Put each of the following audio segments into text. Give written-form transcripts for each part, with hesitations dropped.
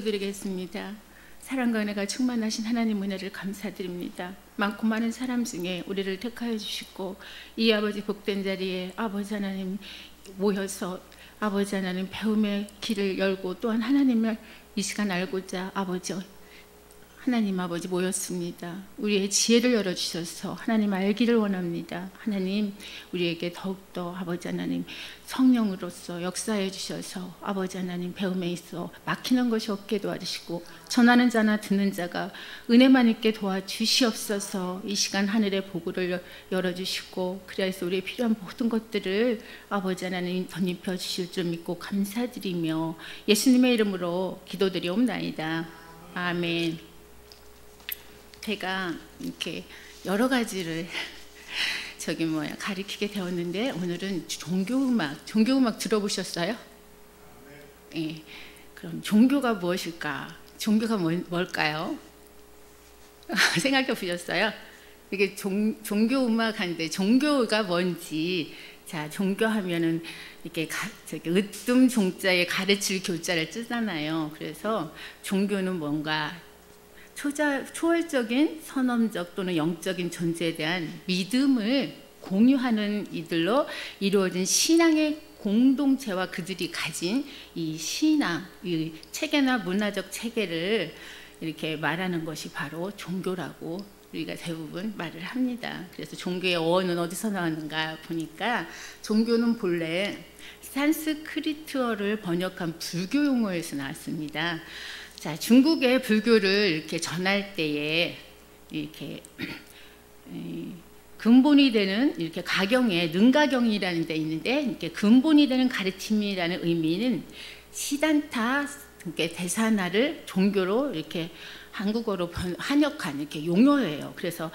기도드리겠습니다. 사랑과 은혜가 충만하신 하나님 은혜를 감사드립니다. 많고 많은 사람 중에 우리를 택하여 주시고 이 아버지 복된 자리에 아버지 하나님 모여서 아버지 하나님 배움의 길을 열고 또한 하나님을 이 시간 알고자 아버지 하나님 아버지 모였습니다. 우리의 지혜를 열어주셔서 하나님 알기를 원합니다. 하나님 우리에게 더욱더 아버지 하나님 성령으로서 역사해 주셔서 아버지 하나님 배움에 있어 막히는 것이 없게 도와주시고 전하는 자나 듣는 자가 은혜만 있게 도와주시옵소서. 이 시간 하늘의 보고를 열어주시고 그래서 우리의 필요한 모든 것들을 아버지 하나님 덧입혀 주실 줄 믿고 감사드리며 예수님의 이름으로 기도드리옵나이다. 아멘. 제가 이렇게 여러 가지를 가리키게 되었는데 오늘은 종교음악 들어보셨어요? 네. 그럼 종교가 무엇일까? 종교가 뭘까요? 생각해 보셨어요? 이게 종교음악한데 종교가 뭔지. 자, 종교하면은 이렇게 으뜸 종자에 가르칠 교자를 쓰잖아요. 그래서 종교는 뭔가 초월적인 선언적 또는 영적인 존재에 대한 믿음을 공유하는 이들로 이루어진 신앙의 공동체와 그들이 가진 이 신앙, 이 체계나 문화적 체계를 이렇게 말하는 것이 바로 종교라고 우리가 대부분 말을 합니다. 그래서 종교의 어원은 어디서 나왔는가 보니까 종교는 본래 산스크리트어를 번역한 불교 용어에서 나왔습니다. 자, 중국의 불교를 이렇게 전할 때에 이렇게 근본이 되는 이렇게 가경에 능가경이라는 데 있는데 이렇게 근본이 되는 가르침이라는 의미는 시단타 대사나를 종교로 이렇게 한국어로 한역한 이렇게 용어예요. 그래서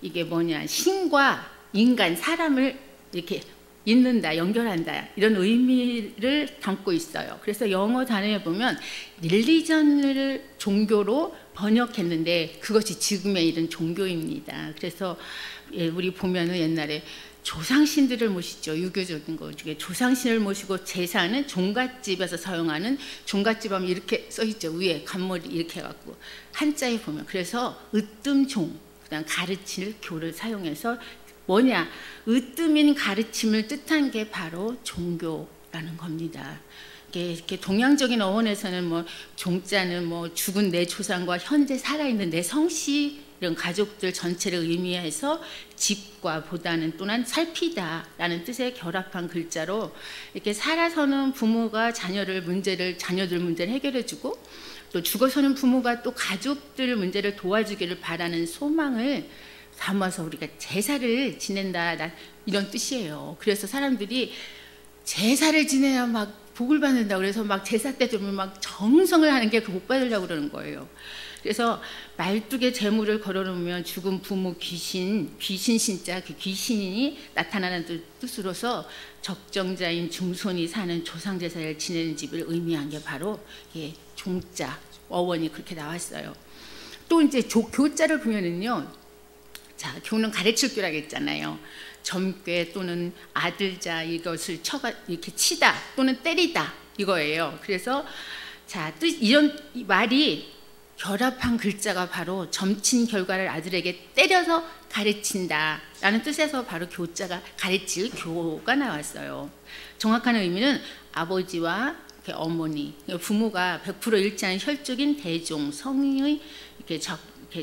이게 뭐냐, 신과 인간 사람을 이렇게 잇는다, 연결한다 이런 의미를 담고 있어요. 그래서 영어 단어에 보면 릴리전을 종교로 번역했는데 그것이 지금의 이런 종교입니다. 그래서 우리 보면은 옛날에 조상신들을 모시죠. 유교적인 거 중에 조상신을 모시고 제사는 종갓집에서 사용하는, 종갓집 하면 이렇게 써있죠. 위에 간머리 이렇게 해갖고 한자에 보면. 그래서 으뜸종, 그다음 가르칠 교를 사용해서 뭐냐, 으뜸인 가르침을 뜻한 게 바로 종교라는 겁니다. 이렇게 동양적인 어원에서는 뭐 종자는 뭐 죽은 내 조상과 현재 살아있는 내 성씨 이런 가족들 전체를 의미해서 집과 보다는 또는 살피다라는 뜻의 결합한 글자로 이렇게 살아서는 부모가 자녀들 문제를 해결해주고 또 죽어서는 부모가 또 가족들 문제를 도와주기를 바라는 소망을 담아서 우리가 제사를 지낸다 이런 뜻이에요. 그래서 사람들이 제사를 지내야 막 복을 받는다 그래서 막 제사 때 되면 막 정성을 하는 게 그 복 받으려고 그러는 거예요. 그래서 말뚝에 제물을 걸어놓으면 죽은 부모 귀신 신자 그 귀신이 나타나는 뜻으로서 적정자인 중손이 사는 조상 제사를 지내는 집을 의미한 게 바로 종자 어원이 그렇게 나왔어요. 또 이제 교자를 보면은요, 자, 교훈은 가르칠 교라고 했잖아요. 점괘 또는 아들자 이것을 쳐가 이렇게 치다 또는 때리다 이거예요. 그래서 자, 이런 말이 결합한 글자가 바로 점친 결과를 아들에게 때려서 가르친다라는 뜻에서 바로 교자가 가르칠 교가 나왔어요. 정확한 의미는 아버지와 어머니, 부모가 100% 일치하는 혈족인 대종, 성의 이렇게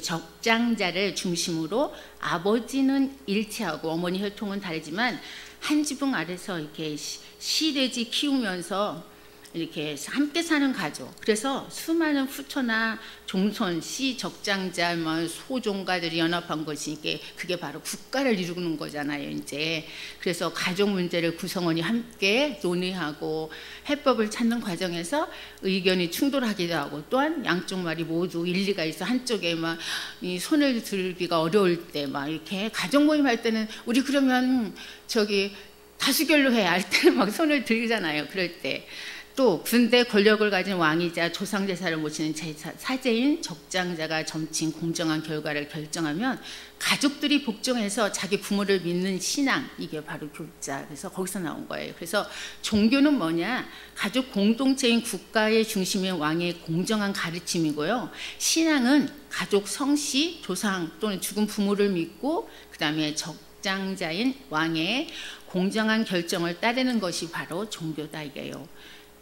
적장자를 중심으로 아버지는 일치하고 어머니 혈통은 다르지만 한 지붕 아래서 이렇게 시돼지 키우면서 이렇게 함께 사는 가족. 그래서 수많은 후처나 종손, 씨, 적장자, 소종가들이 연합한 것이 그게 바로 국가를 이루는 거잖아요. 이제 그래서 가족 문제를 구성원이 함께 논의하고 해법을 찾는 과정에서 의견이 충돌하기도 하고 또한 양쪽 말이 모두 일리가 있어 한쪽에 막 이 손을 들기가 어려울 때 막 이렇게 가족 모임 할 때는 우리 그러면 저기 다수결로 해 할 때는 막 손을 들잖아요. 그럴 때. 또 군대 권력을 가진 왕이자 조상제사를 모시는 사제인 적장자가 점친 공정한 결과를 결정하면 가족들이 복종해서 자기 부모를 믿는 신앙, 이게 바로 교자. 그래서 거기서 나온 거예요. 그래서 종교는 뭐냐? 가족 공동체인 국가의 중심인 왕의 공정한 가르침이고요. 신앙은 가족 성씨, 조상 또는 죽은 부모를 믿고 그 다음에 적장자인 왕의 공정한 결정을 따르는 것이 바로 종교다 이게요.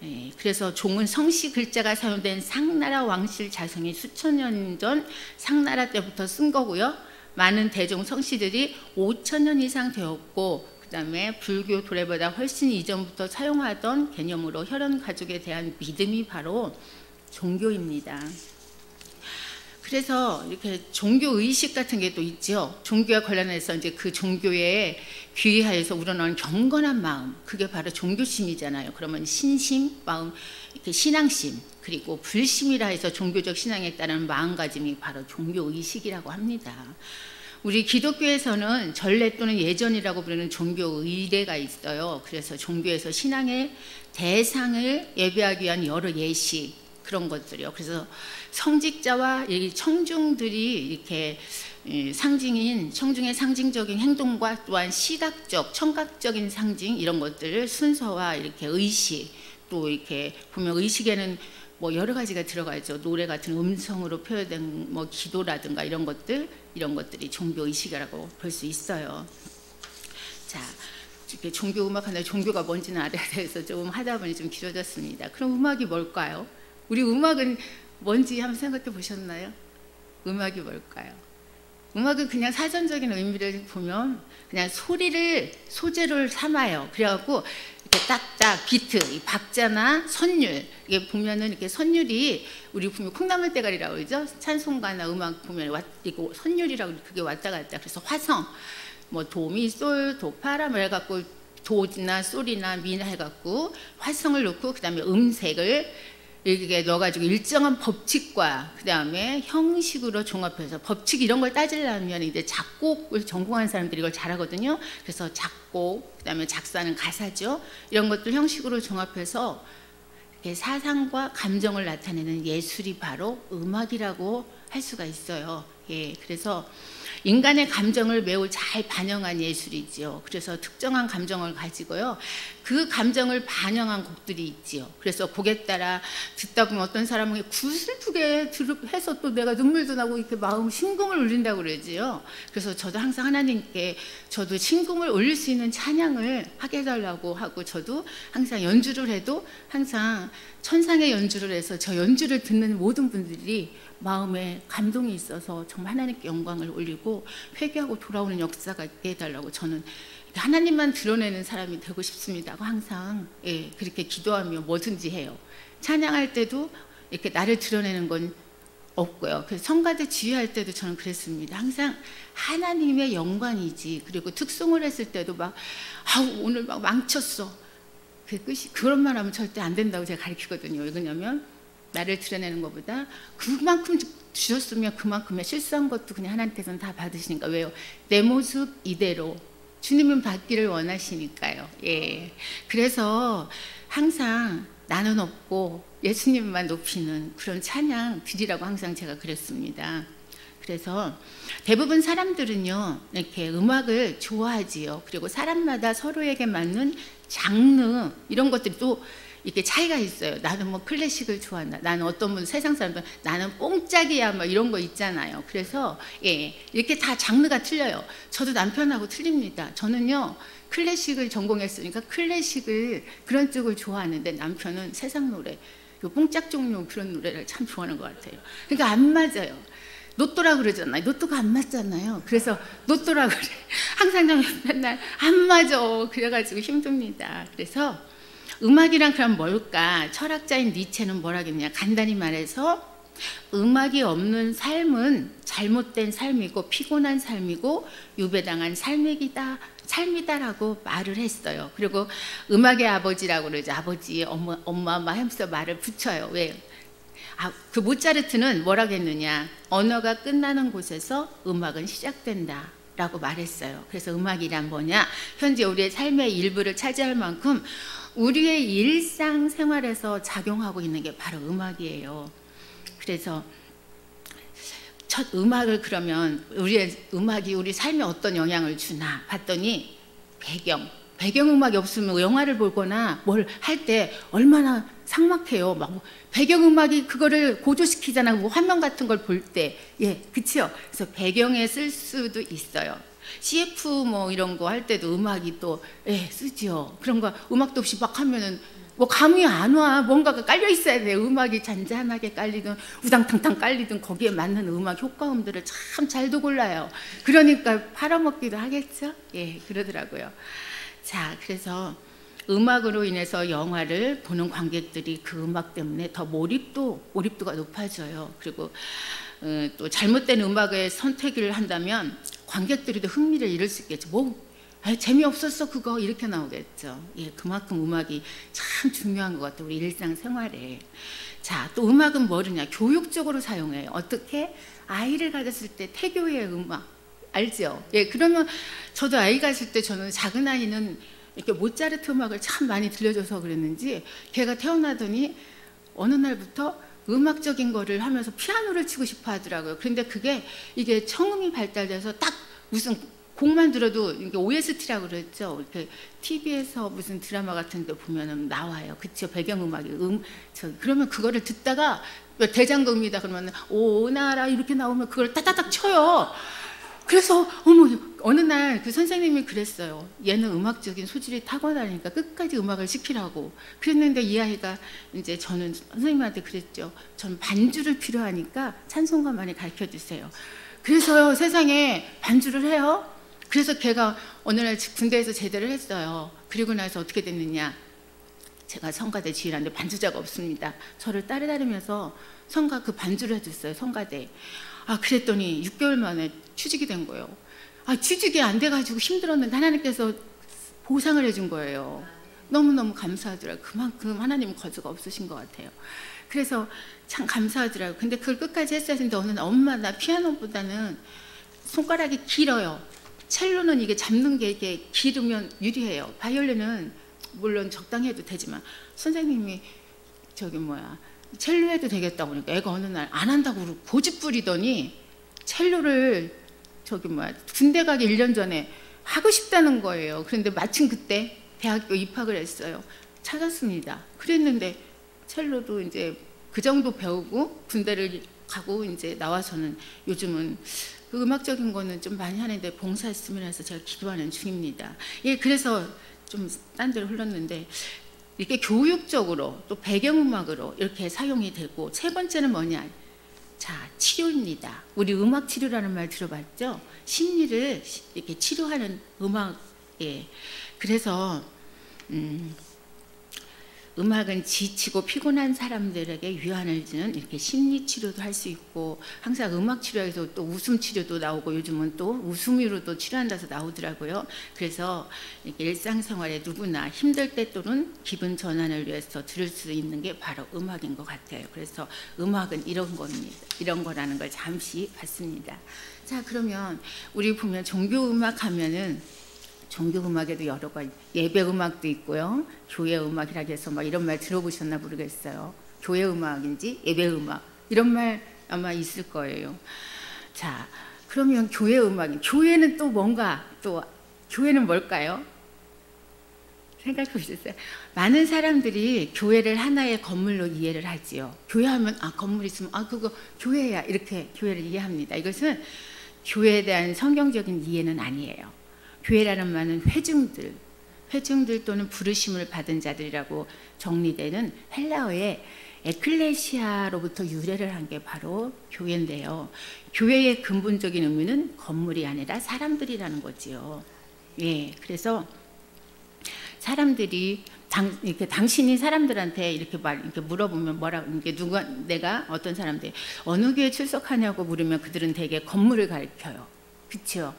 예, 그래서 종은 성씨 글자가 사용된 상나라 왕실 자성이 수천 년 전 상나라 때부터 쓴 거고요. 많은 대종 성씨들이 5,000년 이상 되었고 그 다음에 불교 도래보다 훨씬 이전부터 사용하던 개념으로 혈연 가족에 대한 믿음이 바로 종교입니다. 그래서 이렇게 종교 의식 같은 게 또 있죠. 종교와 관련해서 이제 그 종교에 귀의하여서 우러나오는 경건한 마음, 그게 바로 종교심이잖아요. 그러면 신심, 마음, 이렇게 신앙심, 그리고 불심이라 해서 종교적 신앙에 따른 마음가짐이 바로 종교 의식이라고 합니다. 우리 기독교에서는 전례 또는 예전이라고 부르는 종교 의례가 있어요. 그래서 종교에서 신앙의 대상을 예배하기 위한 여러 예식, 그런 것들이요. 그래서 성직자와 이 청중들이 이렇게 상징인 청중의 상징적인 행동과 또한 시각적, 청각적인 상징 이런 것들을 순서와 이렇게 의식, 또 이렇게 보면 의식에는 뭐 여러 가지가 들어가죠. 노래 같은 음성으로 표현된 뭐 기도라든가 이런 것들이 종교 의식이라고 볼 수 있어요. 자, 이렇게 종교 음악 하나 종교가 뭔지는 알아야 돼서 좀 하다 보니 좀 길어졌습니다. 그럼 음악이 뭘까요? 우리 음악은 뭔지 한번 생각해 보셨나요? 음악이 뭘까요? 음악은 그냥 사전적인 의미를 보면 그냥 소리를 소재로 삼아요. 그래갖고 이렇게 딱딱 비트, 이 박자나 선율, 이게 보면은 이렇게 선율이 우리 보면 콩나물 대가리라고 그러죠. 찬송가나 음악 보면 이거 선율이라고 그게 왔다 갔다. 그래서 화성, 뭐 도미, 솔, 도파라 뭐 해갖고 도나 솔이나 미나 해갖고 화성을 놓고 그 다음에 음색을 이렇게 넣어가지고 일정한 법칙과 그 다음에 형식으로 종합해서 법칙 이런 걸 따지려면 이제 작곡을 전공한 사람들이 이걸 잘하거든요. 그래서 작곡, 그 다음에 작사는 가사죠. 이런 것들 형식으로 종합해서 이렇게 사상과 감정을 나타내는 예술이 바로 음악이라고 할 수가 있어요. 예, 그래서 인간의 감정을 매우 잘 반영한 예술이지요. 그래서 특정한 감정을 가지고요. 그 감정을 반영한 곡들이 있지요. 그래서 곡에 따라 듣다 보면 어떤 사람은 구슬프게 해서 또 내가 눈물도 나고 이렇게 마음 심금을 울린다고 그러지요. 그래서 저도 항상 하나님께 저도 심금을 울릴 수 있는 찬양을 하게 해달라고 하고 저도 항상 연주를 해도 항상 천상의 연주를 해서 저 연주를 듣는 모든 분들이 마음에 감동이 있어서 정말 하나님께 영광을 올리고 회개하고 돌아오는 역사가 있게 해달라고 저는 하나님만 드러내는 사람이 되고 싶습니다. 항상 예, 그렇게 기도하며 뭐든지 해요. 찬양할 때도 이렇게 나를 드러내는 건 없고요. 그래서 성가대 지휘할 때도 저는 그랬습니다. 항상 하나님의 영광이지. 그리고 특송을 했을 때도 막 오늘 막 망쳤어. 그런 말 하면 절대 안 된다고 제가 가르치거든요. 왜 그러냐면 나를 드러내는 것보다 그만큼 주셨으면 그만큼의 실수한 것도 그냥 하나님께서는 다 받으시니까. 왜요? 내 모습 이대로 주님은 받기를 원하시니까요. 예. 그래서 항상 나는 없고 예수님만 높이는 그런 찬양 드리라고 항상 제가 그랬습니다. 그래서 대부분 사람들은요, 이렇게 음악을 좋아하지요. 그리고 사람마다 서로에게 맞는 장르 이런 것들이 또 이렇게 차이가 있어요. 나는 뭐 클래식을 좋아한다. 나는 어떤 분 세상 사람들 나는 뽕짝이야 뭐 이런 거 있잖아요. 그래서 이렇게 다 장르가 틀려요. 저도 남편하고 틀립니다. 저는요 클래식을 전공했으니까 클래식을 그런 쪽을 좋아하는데 남편은 세상 노래, 뽕짝 종류 그런 노래를 참 좋아하는 것 같아요. 그러니까 안 맞아요. 노또라 그러잖아요. 노또가 안 맞잖아요. 그래서 노또라 그래. 항상 맨날 안 맞아. 그래가지고 힘듭니다. 그래서 음악이란 그럼 뭘까? 철학자인 니체는 뭐라 했냐? 간단히 말해서 음악이 없는 삶은 잘못된 삶이고 피곤한 삶이고 유배당한 삶이다라고 말을 했어요. 그리고 음악의 아버지라고 그러죠. 아버지, 엄마 하면서 말을 붙여요. 왜? 그 모차르트는 뭐라고 했느냐? 언어가 끝나는 곳에서 음악은 시작된다 라고 말했어요. 그래서 음악이란 뭐냐? 현재 우리의 삶의 일부를 차지할 만큼 우리의 일상생활에서 작용하고 있는 게 바로 음악이에요. 그래서 첫 음악을 그러면 우리의 음악이 우리 삶에 어떤 영향을 주나 봤더니 배경음악이 없으면 영화를 보거나 뭘 할 때 얼마나 삭막해요. 막 배경음악이 그거를 고조시키잖아. 뭐 화면 같은 걸 볼 때. 그치요? 그래서 배경에 쓸 수도 있어요. CF 뭐 이런 거 할 때도 음악이 또 쓰죠. 그런 거 음악도 없이 막 하면은 뭐 감이 안 와. 뭔가가 깔려 있어야 돼요. 음악이 잔잔하게 깔리든 우당탕탕 깔리든 거기에 맞는 음악 효과음들을 참 잘도 골라요. 그러니까 팔아먹기도 하겠죠. 그러더라고요. 자, 그래서 음악으로 인해서 영화를 보는 관객들이 그 음악 때문에 더 몰입도가 높아져요. 그리고 또 잘못된 음악의 선택을 한다면 관객들이 더 흥미를 잃을 수 있겠죠. 재미없었어 그거 이렇게 나오겠죠. 그만큼 음악이 참 중요한 것 같아요. 우리 일상생활에. 자, 또 음악은 뭐냐? 교육적으로 사용해요. 어떻게? 아이를 가졌을 때 태교의 음악 알죠? 그러면 저도 아이 가졌을 때 저는 작은 아이는 이렇게 모차르트 음악을 참 많이 들려줘서 그랬는지 걔가 태어나더니 어느 날부터 음악적인 거를 하면서 피아노를 치고 싶어 하더라고요. 그런데 이게 청음이 발달돼서 딱 무슨 곡만 들어도 이게 OST라고 그랬죠. 이렇게 TV에서 무슨 드라마 같은 데 보면은 나와요. 그쵸? 배경음악이. 그러면 그거를 듣다가 대장금이다 그러면 오나라 이렇게 나오면 그걸 따다닥 쳐요. 그래서 어느 날 그 선생님이 그랬어요. 얘는 음악적인 소질이 타고나니까 끝까지 음악을 시키라고. 그랬는데 이 아이가 이제 저는 선생님한테 그랬죠. 전 반주를 필요하니까 찬송가 많이 가르쳐 주세요. 그래서요 세상에 반주를 해요. 그래서 걔가 어느 날 군대에서 제대를 했어요. 그리고 나서 어떻게 됐느냐? 제가 성가대 지휘하는데 반주자가 없습니다. 저를 따라다니면서 성가 그 반주를 해줬어요. 성가대. 그랬더니 6개월 만에 취직이 된 거예요. 취직이 안 돼가지고 힘들었는데 하나님께서 보상을 해준 거예요. 너무너무 감사하더라고요. 그만큼 하나님은 거저가 없으신 것 같아요. 그래서 참 감사하더라고요. 근데 그걸 끝까지 했어야 했는데 어느 날 엄마 나 피아노보다는 손가락이 길어요. 첼로는 이게 잡는 게 이게 길으면 유리해요. 바이올린은 물론 적당히 해도 되지만 선생님이 첼로 해도 되겠다고 그러니까 애가 어느 날 안 한다고 그러고 고집 부리더니 첼로를 군대 가기 1년 전에 하고 싶다는 거예요. 그런데 마침 그때 대학교 입학을 했어요. 찾았습니다. 그랬는데 첼로도 이제 그 정도 배우고 군대를 가고 이제 나와서는 요즘은 그 음악적인 거는 좀 많이 하는데 봉사했으면 해서 제가 기도하는 중입니다. 그래서 좀 딴 데로 흘렀는데 이렇게 교육적으로 또 배경음악으로 이렇게 사용이 되고 세 번째는 뭐냐? 자, 치료입니다. 우리 음악 치료라는 말 들어봤죠? 심리를 이렇게 치료하는 음악. 그래서 음악은 지치고 피곤한 사람들에게 위안을 주는 이렇게 심리 치료도 할 수 있고 항상 음악 치료에서 또 웃음 치료도 나오고 요즘은 또 웃음으로도 치료한다서 나오더라고요. 그래서 이렇게 일상생활에 누구나 힘들 때 또는 기분 전환을 위해서 들을 수 있는 게 바로 음악인 것 같아요. 그래서 음악은 이런 겁니다. 이런 거라는 걸 잠시 봤습니다. 자, 그러면 우리 보면 종교음악 하면은 종교음악에도 여러 가지 예배음악도 있고요. 교회음악이라고 해서 막 이런 말 들어보셨나 모르겠어요. 교회음악인지 예배음악 이런 말 아마 있을 거예요. 자, 그러면 교회 음악이, 교회는 또 뭔가, 또 교회는 뭘까요? 생각해 보셨어요? 많은 사람들이 교회를 하나의 건물로 이해를 하지요. 교회하면 건물 있으면 그거 교회야, 이렇게 교회를 이해합니다. 이것은 교회에 대한 성경적인 이해는 아니에요. 교회라는 말은 회중들 또는 부르심을 받은 자들이라고 정리되는 헬라어의 에클레시아로부터 유래를 한 게 바로 교회인데요. 교회의 근본적인 의미는 건물이 아니라 사람들이라는 거지요. 예, 그래서 사람들이 이렇게 당신이 사람들한테 이렇게 물어보면 내가 어떤 사람들 어느 교회 출석하냐고 물으면 그들은 대개 건물을 가리켜요. 그렇죠?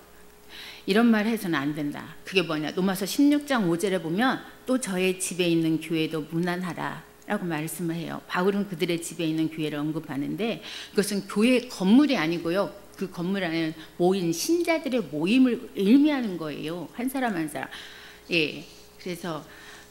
이런 말 해서는 안 된다. 그게 뭐냐? 로마서 16장 5절에 보면 또 저의 집에 있는 교회도 무난하라 라고 말씀을 해요. 바울은 그들의 집에 있는 교회를 언급하는데 그것은 교회 건물이 아니고요. 그 건물 안에는 모인 신자들의 모임을 의미하는 거예요. 한 사람 한 사람. 예. 그래서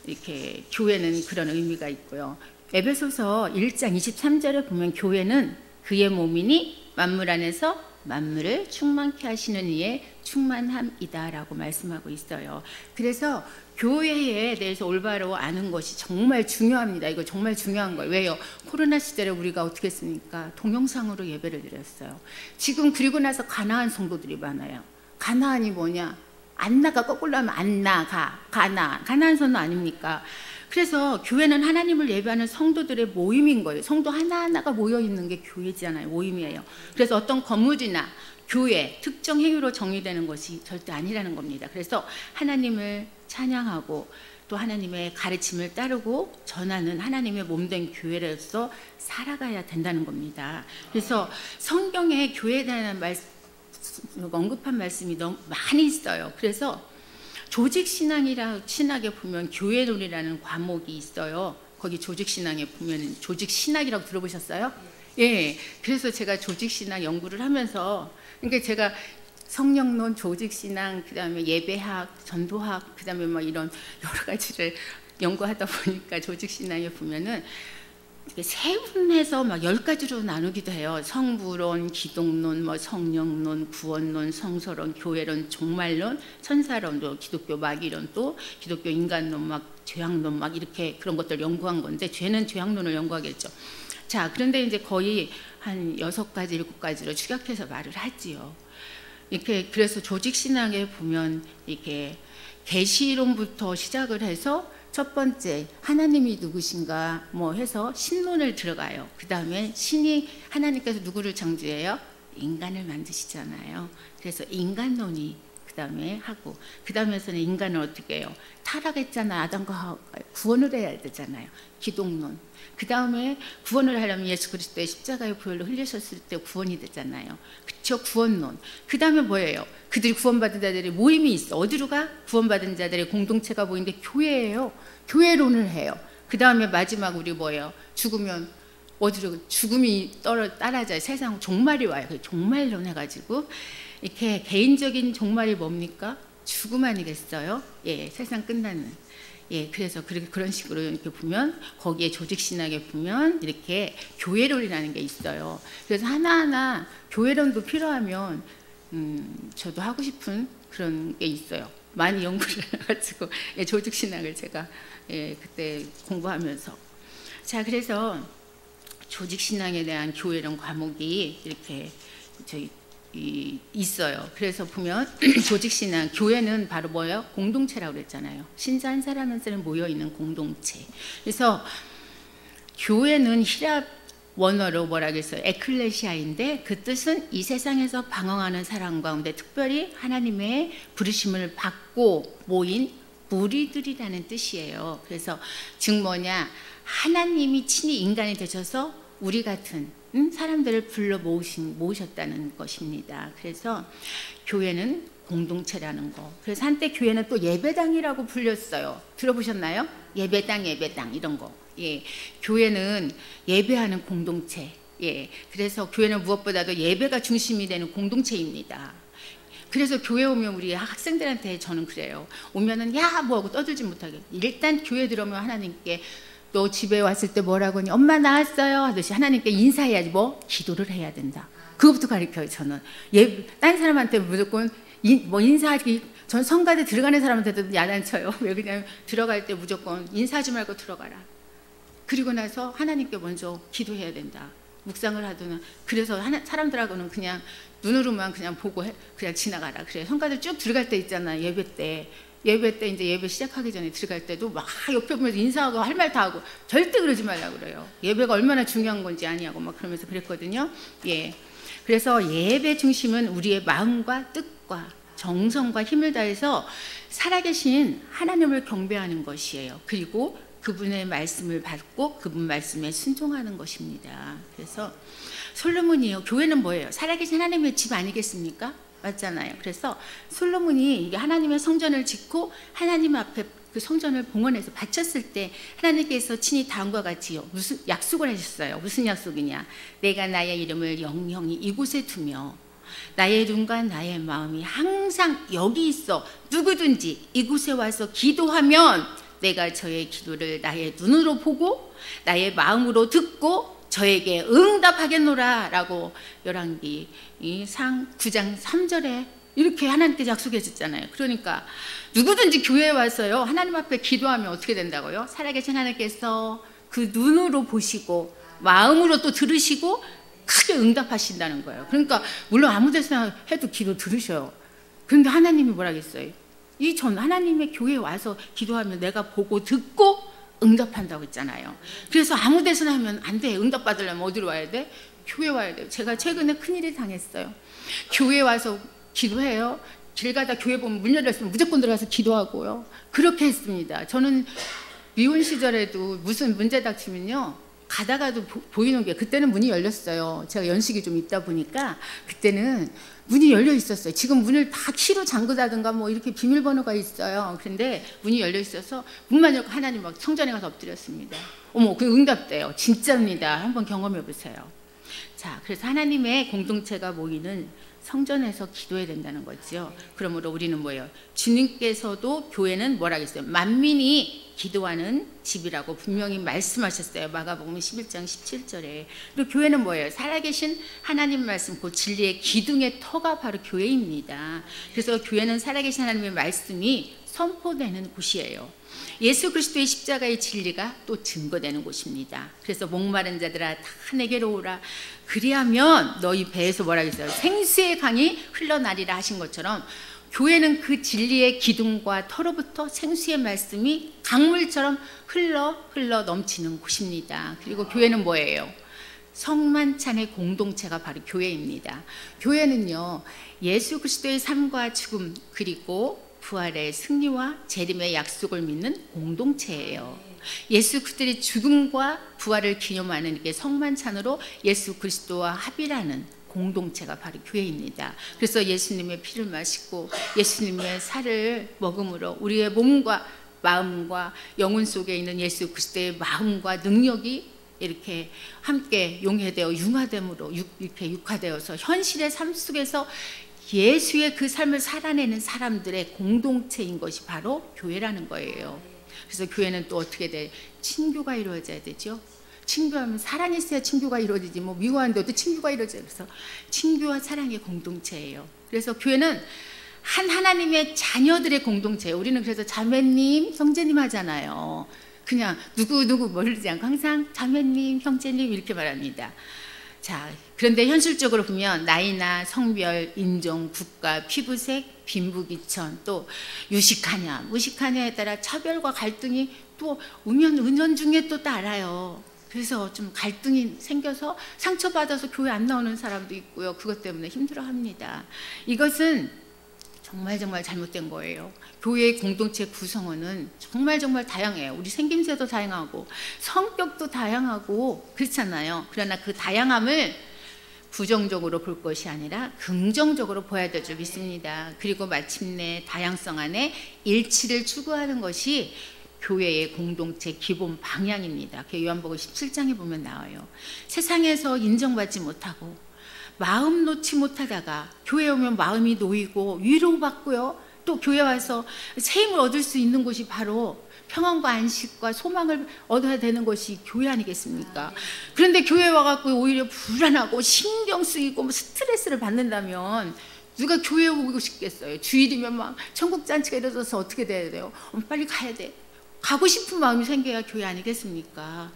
이렇게 교회는 그런 의미가 있고요. 에베소서 1장 23절에 보면 교회는 그의 몸이니 만물 안에서 만물을 충만케 하시는 이의 충만함이다라고 말씀하고 있어요. 그래서 교회에 대해서 올바로 아는 것이 정말 중요합니다. 이거 정말 중요한 거예요. 왜요? 코로나 시절에 우리가 어떻게 했습니까? 동영상으로 예배를 드렸어요. 지금 그리고 나서 가나안 성도들이 많아요. 가나안이 뭐냐? 안 나가, 거꾸로 하면 안 나가, 가나안 선도 아닙니까? 그래서 교회는 하나님을 예배하는 성도들의 모임인 거예요. 성도 하나하나가 모여있는 게 교회잖아요. 모임이에요. 그래서 어떤 건물이나 교회, 특정 행위로 정의되는 것이 절대 아니라는 겁니다. 그래서 하나님을 찬양하고 또 하나님의 가르침을 따르고 전하는 하나님의 몸된 교회로서 살아가야 된다는 겁니다. 그래서 성경에 교회에 대한 언급한 말씀이 너무 많이 있어요. 그래서 신학에 보면 교회론이라는 과목이 있어요. 거기 조직신학에 보면 조직신학이라고 들어보셨어요? 예. 그래서 제가 조직신학 연구를 하면서 그러니까 제가 성령론, 조직신학, 그다음에 예배학, 전도학, 그다음에 막 이런 여러 가지를 연구하다 보니까 조직신학에 보면은 세분해서 막 10가지로 나누기도 해요. 성부론, 기독론, 성령론, 구원론, 성서론, 교회론, 종말론, 천사론, 기독교 마귀론, 또 기독교 인간론, 죄악론 이렇게 그런 것들 연구한 건데 죄는 죄악론을 연구하겠죠. 자, 그런데 이제 거의 한 6가지, 7가지로 축약해서 말을 하지요. 이렇게 그래서 조직신학에 보면 이렇게 계시론부터 시작을 해서 첫 번째 하나님이 누구신가 해서 신론을 들어가요. 그 다음에 하나님께서 누구를 창조해요? 인간을 만드시잖아요. 그래서 인간론이 그 다음에 하고 그 다음에서는 인간을 어떻게 해요? 타락했잖아. 아담과 하와가 구원을 해야 되잖아요. 기독론. 그 다음에 구원을 하려면 예수 그리스도의 십자가의 보혈로 흘리셨을 때 구원이 되잖아요. 그쵸? 구원론. 그 다음에 뭐예요? 그들이 구원받은 자들의 모임이 있어. 어디로 가? 구원받은 자들의 공동체가 모이는데 교회예요. 교회론을 해요. 그 다음에 마지막 우리 뭐예요? 죽으면 어디로? 죽음이 따라져요. 세상 종말이 와요. 종말론 해가지고 이렇게 개인적인 종말이 뭡니까? 죽음 아니겠어요? 예, 세상 끝나는. 예, 그래서 그런 식으로 이렇게 보면 거기에 조직신학에 보면 이렇게 교회론이라는 게 있어요. 그래서 하나하나 교회론도 필요하면 저도 하고 싶은 그런 게 있어요. 많이 연구를 해가지고 조직신학을 제가 그때 공부하면서 자 그래서 조직신학에 대한 교회론 과목이 이렇게 있어요. 그래서 보면 조직신학, 교회는 바로 뭐예요? 공동체라고 그랬잖아요. 신자 한 사람 한 사람 모여있는 공동체. 그래서 교회는 히랍 원어로 뭐라겠어요? 에클레시아인데 그 뜻은 이 세상에서 방황하는 사람 가운데 특별히 하나님의 부르심을 받고 모인 무리들이라는 뜻이에요. 그래서 즉 뭐냐? 하나님이 친히 인간이 되셔서 우리 같은 사람들을 불러 모으셨다는 것입니다. 그래서 교회는 공동체라는 거. 그래서 한때 교회는 또 예배당이라고 불렸어요. 들어보셨나요? 예배당 이런 거. 예, 교회는 예배하는 공동체. 예, 그래서 교회는 무엇보다도 예배가 중심이 되는 공동체입니다. 그래서 교회 오면 우리 학생들한테 저는 그래요. 오면은 야 뭐하고 떠들지 못하게. 일단 교회 들어오면 하나님께 너 집에 왔을 때 뭐라고 하니 엄마 나왔어요 하듯이 하나님께 인사해야지 기도를 해야 된다. 그것부터 가르쳐요. 저는 딴 사람한테 무조건 인사하기, 전 성가대 들어가는 사람한테도 야단쳐요. 왜 그러냐면 들어갈 때 무조건 인사하지 말고 들어가라. 그리고 나서 하나님께 먼저 기도해야 된다. 묵상을 하든. 그래서 사람들하고는 그냥 눈으로만 그냥 보고 그냥 지나가라. 그래. 성가대 쭉 들어갈 때 있잖아. 예배 때 이제 예배 시작하기 전에 들어갈 때도 막 옆에 보면서 인사하고 할 말 다 하고 절대 그러지 말라고 그래요. 예배가 얼마나 중요한 건지 아니하고 막 그러면서 그랬거든요. 예. 그래서 예배 중심은 우리의 마음과 뜻과 정성과 힘을 다해서 살아계신 하나님을 경배하는 것이에요. 그리고 그분의 말씀을 받고 그분 말씀에 순종하는 것입니다. 그래서 솔로몬이요, 교회는 뭐예요? 살아계신 하나님의 집 아니겠습니까? 맞잖아요. 그래서 솔로몬이 이게 하나님의 성전을 짓고 하나님 앞에 그 성전을 봉헌해서 바쳤을 때 하나님께서 친히 다음과 같이 무슨 약속을 하셨어요. 무슨 약속이냐? 내가 나의 이름을 영영히 이곳에 두며 나의 눈과 나의 마음이 항상 여기 있어 누구든지 이곳에 와서 기도하면 내가 저의 기도를 나의 눈으로 보고 나의 마음으로 듣고 저에게 응답하겠노라 라고 열왕기 9장 3절에 이렇게 하나님께 약속해 줬잖아요. 그러니까 누구든지 교회에 와서요 하나님 앞에 기도하면 어떻게 된다고요? 살아계신 하나님께서 그 눈으로 보시고 마음으로 또 들으시고 크게 응답하신다는 거예요. 그러니까 물론 아무 데서나 해도 기도 들으셔요. 그런데 하나님이 뭐라겠어요? 전 하나님의 교회에 와서 기도하면 내가 보고 듣고 응답한다고 했잖아요. 그래서 아무 데서나 하면 안 돼. 응답 받으려면 어디로 와야 돼? 교회 와야 돼요. 제가 최근에 큰일이 당했어요. 교회 와서 기도해요. 길 가다 교회 보면 문 열렸으면 무조건 들어가서 기도하고요. 그렇게 했습니다. 저는 미혼 시절에도 무슨 문제 닥치면요 가다가도 보이는 게, 그때는 문이 열렸어요. 제가 연식이 좀 있다 보니까 그때는 문이 열려 있었어요. 지금 문을 다 키로 잠그다든가 뭐 이렇게 비밀번호가 있어요. 그런데 문이 열려 있어서 문만 열고 하나님 막 성전에 가서 엎드렸습니다. 어머, 그 응답돼요. 진짜입니다. 한번 경험해 보세요. 자, 그래서 하나님의 공동체가 모이는 성전에서 기도해야 된다는 거죠. 그러므로 우리는 뭐예요? 주님께서도 교회는 뭐라 그랬어요? 만민이 기도하는 집이라고 분명히 말씀하셨어요. 마가복음 11장 17절에. 그리고 교회는 뭐예요? 살아계신 하나님 말씀, 그 진리의 기둥의 터가 바로 교회입니다. 그래서 교회는 살아계신 하나님의 말씀이 선포되는 곳이에요. 예수 그리스도의 십자가의 진리가 또 증거되는 곳입니다. 그래서 목마른 자들아 다 내게로 오라. 그리하면 너희 배에서 뭐라 했어요? 생수의 강이 흘러나리라 하신 것처럼 교회는 그 진리의 기둥과 터로부터 생수의 말씀이 강물처럼 흘러 넘치는 곳입니다. 그리고 교회는 뭐예요? 성만찬의 공동체가 바로 교회입니다. 교회는요 예수 그리스도의 삶과 죽음 그리고 부활의 승리와 재림의 약속을 믿는 공동체예요. 예수 그리스도의 죽음과 부활을 기념하는 게 성만찬으로 예수 그리스도와 합일하는 공동체가 바로 교회입니다. 그래서 예수님의 피를 마시고 예수님의 살을 먹음으로 우리의 몸과 마음과 영혼 속에 있는 예수 그리스도의 마음과 능력이 이렇게 함께 용해되어 융화됨으로 이렇게 육화되어서 현실의 삶 속에서 예수의 그 삶을 살아내는 사람들의 공동체인 것이 바로 교회라는 거예요. 그래서 교회는 또 어떻게 돼? 친교가 이루어져야 되죠. 친교하면 사랑이 있어야 친교가 이루어지지, 뭐 미워한데도 친교가 이루어져요. 그래서 친교와 사랑의 공동체예요. 그래서 교회는 한 하나님의 자녀들의 공동체예요. 우리는 그래서 자매님, 형제님 하잖아요. 그냥 누구 모르지 않고 항상 자매님, 형제님 이렇게 말합니다. 자, 그런데 현실적으로 보면 나이나 성별, 인종, 국가, 피부색, 빈부귀천, 또 유식하냐, 무식하냐에 따라 차별과 갈등이 또 은연중에 또 따라요. 그래서 좀 갈등이 생겨서 상처받아서 교회 안 나오는 사람도 있고요. 그것 때문에 힘들어합니다. 이것은 정말 잘못된 거예요. 교회의 공동체 구성원은 정말 다양해요. 우리 생김새도 다양하고 성격도 다양하고 그렇잖아요. 그러나 그 다양함을 부정적으로 볼 것이 아니라 긍정적으로 보아야 될 줄 믿습니다. 그리고 마침내 다양성 안에 일치를 추구하는 것이 교회의 공동체 기본 방향입니다. 요한복음 17장에 보면 나와요. 세상에서 인정받지 못하고 마음 놓지 못하다가 교회에 오면 마음이 놓이고 위로받고요. 또 교회 와서 새 힘을 얻을 수 있는 곳이 바로 평안과 안식과 소망을 얻어야 되는 것이 교회 아니겠습니까? 그런데 교회 와갖고 오히려 불안하고 신경 쓰이고 뭐 스트레스를 받는다면 누가 교회 오고 싶겠어요? 주일이면 막 천국잔치가 이루어져서 어떻게 돼야 돼요? 빨리 가야 돼. 가고 싶은 마음이 생겨야 교회 아니겠습니까?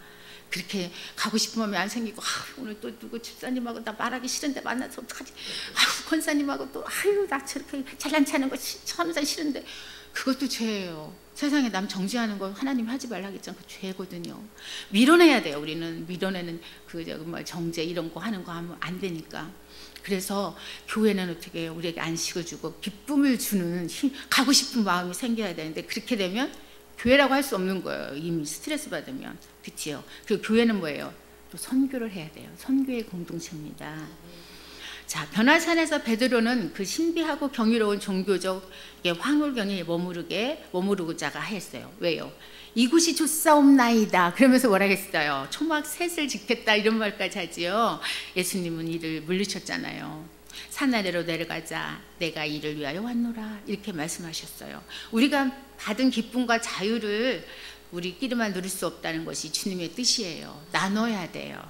그렇게 가고 싶은 마음이 안 생기고 오늘 또 누구 집사님하고 나 말하기 싫은데 만나서 어떡하지? 권사님하고 또 나 저렇게 잘난 체하는 거 천사 싫은데 그것도 죄예요. 세상에 남 정죄하는 거 하나님 하지 말라 했잖아. 그 죄거든요. 밀어내야 돼요. 우리는 밀어내는 정죄 이런 거 하는 거 하면 안 되니까. 그래서 교회는 어떻게 해요? 우리에게 안식을 주고 기쁨을 주는 가고 싶은 마음이 생겨야 되는데 그렇게 되면 교회라고 할 수 없는 거예요. 이미 스트레스 받으면. 그렇지요. 그리고 교회는 뭐예요? 또 선교를 해야 돼요. 선교의 공동체입니다. 자, 변화산에서 베드로는 그 신비하고 경이로운 종교적 황홀경에 머무르고자가 했어요. 왜요? 이곳이 좋사옵나이다. 그러면서 뭐라 했어요? 초막 셋을 짓겠다 이런 말까지 하지요. 예수님은 이를 물리쳤잖아요. 산 아래로 내려가자. 내가 이를 위하여 왔노라. 이렇게 말씀하셨어요. 우리가 받은 기쁨과 자유를 우리끼리만 누릴 수 없다는 것이 주님의 뜻이에요. 나눠야 돼요.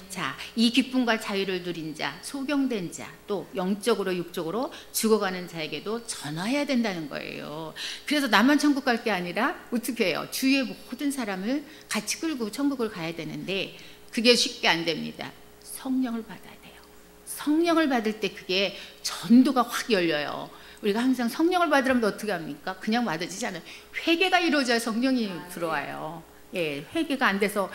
자, 이 기쁨과 자유를 누린 자, 소경된 자, 또 영적으로 육적으로 죽어가는 자에게도 전화해야 된다는 거예요. 그래서 나만 천국 갈 게 아니라 어떻게 해요? 주위의 모든 사람을 같이 끌고 천국을 가야 되는데 그게 쉽게 안 됩니다. 성령을 받아야 돼요. 성령을 받을 때 그게 전도가 확 열려요. 우리가 항상 성령을 받으려면 어떻게 합니까? 그냥 받아지지 않아요. 회개가 이루어져야 성령이 들어와요. 예, 회개가 안 돼서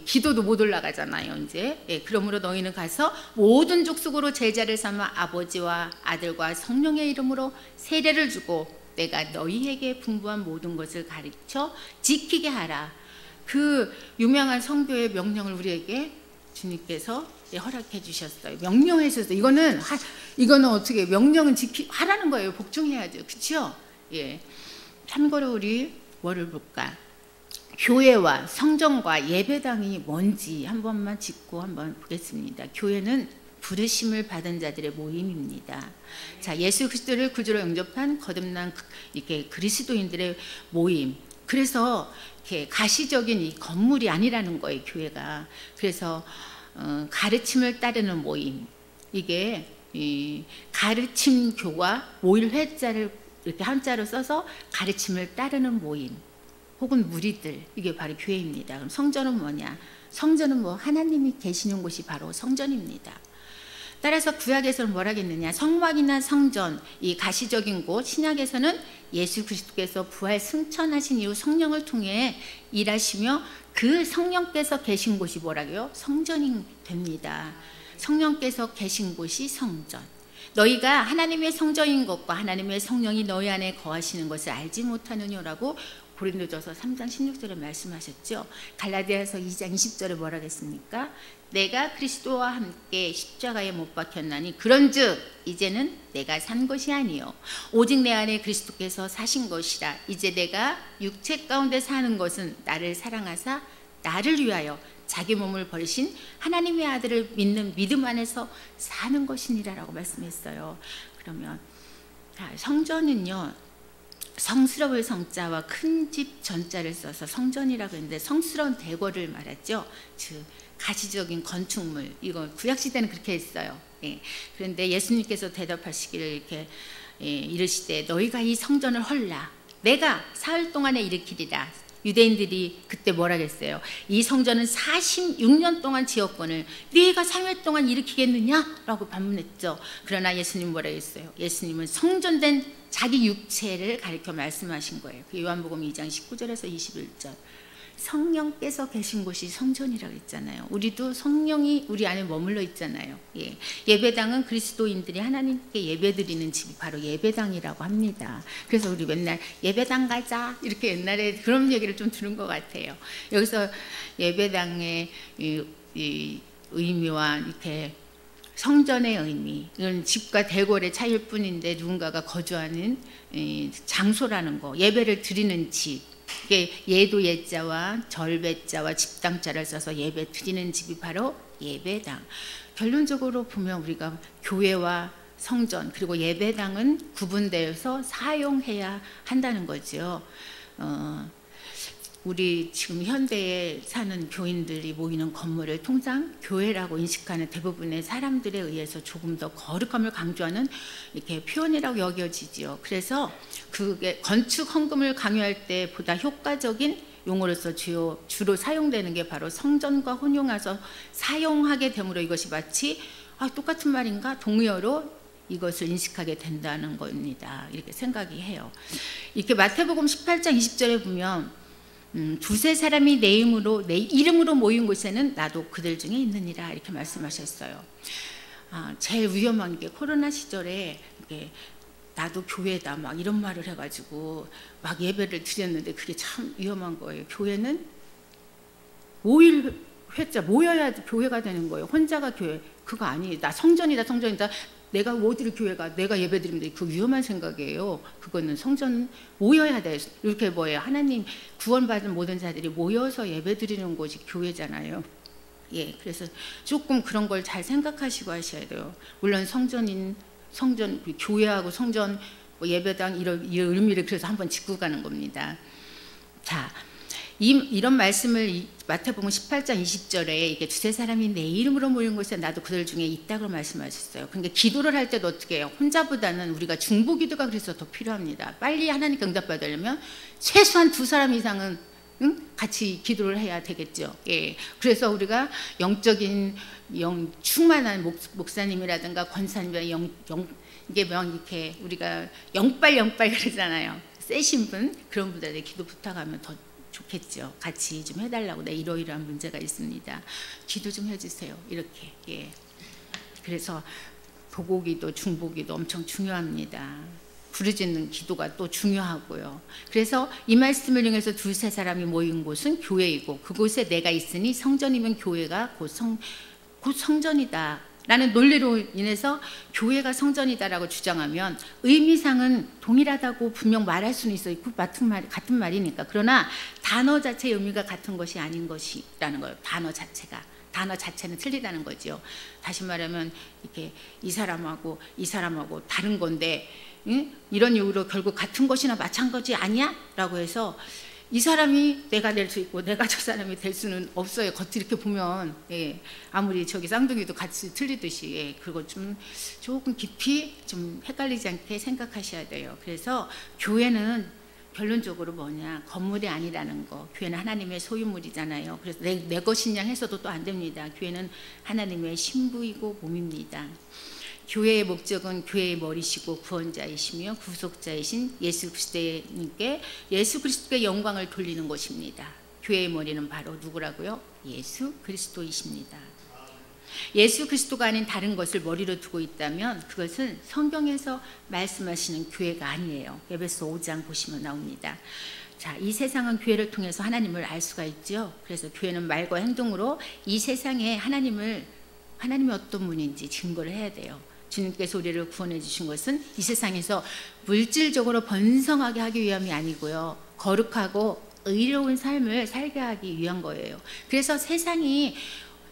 기도도 못 올라가잖아요. 이제 그러므로 너희는 가서 모든 족속으로 제자를 삼아 아버지와 아들과 성령의 이름으로 세례를 주고 내가 너희에게 분부한 모든 것을 가르쳐 지키게 하라. 그 유명한 성교의 명령을 우리에게 주님께서 허락해 주셨어요. 명령해 주셨어요. 이거는 어떻게 명령은 하라는 거예요. 복종해야죠. 그렇죠? 예. 참고로 우리 뭐를 볼까? 교회와 성전과 예배당이 뭔지 한 번만 짚고 한번 보겠습니다. 교회는 부르심을 받은 자들의 모임입니다. 자, 예수 그리스도를 구주로 영접한 거듭난 이렇게 그리스도인들의 모임. 그래서 이렇게 가시적인 이 건물이 아니라는 거예요, 교회가. 그래서 가르침을 따르는 모임. 이게 이 가르침교와 모일 회자를 이렇게 한자로 써서 가르침을 따르는 모임. 혹은 무리들, 이게 바로 교회입니다. 그럼 성전은 뭐냐? 성전은 하나님이 계시는 곳이 바로 성전입니다. 따라서 구약에서는 뭐라 했느냐? 성막이나 성전, 이 가시적인 곳, 신약에서는 예수 그리스도께서 부활 승천하신 이후 성령을 통해 일하시며 그 성령께서 계신 곳이 뭐라고요? 성전이 됩니다. 성령께서 계신 곳이 성전. 너희가 하나님의 성전인 것과 하나님의 성령이 너희 안에 거하시는 것을 알지 못하느냐라고 고린도전서 3장 16절에 말씀하셨죠. 갈라디아서 2장 20절에 뭐라 했습니까? 내가 그리스도와 함께 십자가에 못 박혔나니 그런즉 이제는 내가 산 것이 아니요 오직 내 안에 그리스도께서 사신 것이라. 이제 내가 육체 가운데 사는 것은 나를 사랑하사 나를 위하여 자기 몸을 버리신 하나님의 아들을 믿는 믿음 안에서 사는 것이니라 라고 말씀했어요. 그러면 성전은요, 성스러울 성자와 큰 집 전자를 써서 성전이라고 했는데 성스러운 대궐을 말하죠. 즉 가시적인 건축물. 이거 구약시대는 그렇게 했어요. 예. 그런데 예수님께서 대답하시기를 이렇게 이르시되 너희가 이 성전을 헐라. 내가 사흘 동안에 일으키리라. 유대인들이 그때 뭐라 했어요? 이 성전은 46년 동안 지었거늘 네가 3일 동안 일으키겠느냐? 라고 반문했죠. 그러나 예수님 뭐라 했어요? 예수님은 성전된 자기 육체를 가리켜 말씀하신 거예요. 요한복음 2장 19절에서 21절. 성령께서 계신 곳이 성전이라고 했잖아요. 우리도 성령이 우리 안에 머물러 있잖아요. 예. 예배당은 그리스도인들이 하나님께 예배드리는 집이 바로 예배당이라고 합니다. 그래서 우리 맨날 예배당 가자 이렇게 옛날에 그런 얘기를 좀 들은 것 같아요. 여기서 예배당의 이 의미와 이렇게 성전의 의미, 이건 집과 대궐의 차이일 뿐인데 누군가가 거주하는 장소라는 거, 예배를 드리는 집. 이게 예도 예자와 절배자와 집당자를 써서 예배 드리는 집이 바로 예배당. 결론적으로 보면 우리가 교회와 성전 그리고 예배당은 구분되어서 사용해야 한다는 거죠. 우리 지금 현대에 사는 교인들이 모이는 건물을 통상 교회라고 인식하는 대부분의 사람들에 의해서 조금 더 거룩함을 강조하는 이렇게 표현이라고 여겨지지요. 그래서 그게 건축 헌금을 강요할 때 보다 효과적인 용어로서 주로 사용되는 게 바로 성전과 혼용해서 사용하게 되므로 이것이 마치 똑같은 말인가 동의어로 이것을 인식하게 된다는 겁니다. 이렇게 생각이 해요. 이렇게 마태복음 18장 20절에 보면 두세 사람이 내 이름으로 모인 곳에는 나도 그들 중에 있느니라 이렇게 말씀하셨어요. 제일 위험한 게 코로나 시절에 이렇게 나도 교회다 막 이런 말을 해가지고 막 예배를 드렸는데 그게 참 위험한 거예요. 교회는 모일 회자 모여야 교회가 되는 거예요. 혼자가 교회 그거 아니에요. 나 성전이다 내가 어디를 교회가 내가 예배드리면 그 위험한 생각이에요. 그거는 성전 모여야 돼. 이렇게 뭐예요? 하나님 구원받은 모든 자들이 모여서 예배드리는 곳이 교회잖아요. 예, 그래서 조금 그런 걸 잘 생각하시고 하셔야 돼요. 물론 성전 교회하고 성전 예배당 이런 의미를 그래서 한번 짚고 가는 겁니다. 자. 이런 말씀을 마태복음 18장 20절에 이게 두세 사람이 내 이름으로 모인 곳에 나도 그들 중에 있다고 말씀하셨어요. 그러니까 기도를 할 때도 어떻게 해요? 혼자보다는 우리가 중보기도가 그래서 더 필요합니다. 빨리 하나님께 응답받으려면 최소한 두 사람 이상은 같이 기도를 해야 되겠죠. 예. 그래서 우리가 영적인 충만한 목사님이라든가 권사님이나 이렇게 우리가 영빨 그러잖아요. 세신 분 그런 분들에게 기도 부탁하면 더 좋겠죠. 같이 좀 해달라고. 네, 이러이러한 문제가 있습니다. 기도 좀 해주세요. 이렇게. 예. 그래서 보고기도 중보기도 엄청 중요합니다. 부르짖는 기도가 또 중요하고요. 그래서 이 말씀을 통해서 두세 사람이 모인 곳은 교회이고 그곳에 내가 있으니 성전이면 교회가 곧 성전이다. 라는 논리로 인해서 교회가 성전이다라고 주장하면 의미상은 동일하다고 분명 말할 수는 있어요. 같은 말이니까. 그러나 단어 자체의 의미가 같은 것이 아닌 것이라는 거예요. 단어 자체는 틀리다는 거죠. 다시 말하면 이렇게 이 사람하고 다른 건데 이런 이유로 결국 같은 것이나 마찬가지 아니야? 라고 해서 이 사람이 내가 될 수 있고 내가 저 사람이 될 수는 없어요. 겉이 이렇게 보면 예, 아무리 저기 쌍둥이도 같이 틀리듯이 예, 그거 좀 조금 깊이 좀 헷갈리지 않게 생각하셔야 돼요. 그래서 교회는 결론적으로 건물이 아니라는 거. 교회는 하나님의 소유물이잖아요. 그래서 내 것이냐 해서도 또 안 됩니다. 교회는 하나님의 신부이고 몸입니다. 교회의 목적은 교회의 머리시고 구원자이시며 구속자이신 예수 그리스도님께 예수 그리스도의 영광을 돌리는 것입니다. 교회의 머리는 바로 누구라고요? 예수 그리스도이십니다. 예수 그리스도가 아닌 다른 것을 머리로 두고 있다면 그것은 성경에서 말씀하시는 교회가 아니에요. 에베소 5장 보시면 나옵니다. 자, 이 세상은 교회를 통해서 하나님을 알 수가 있죠. 그래서 교회는 말과 행동으로 이 세상에 하나님이 어떤 분인지 증거를 해야 돼요. 주님께서 우리를 구원해 주신 것은 이 세상에서 물질적으로 번성하게 하기 위함이 아니고요. 거룩하고 의로운 삶을 살게 하기 위한 거예요. 그래서 세상이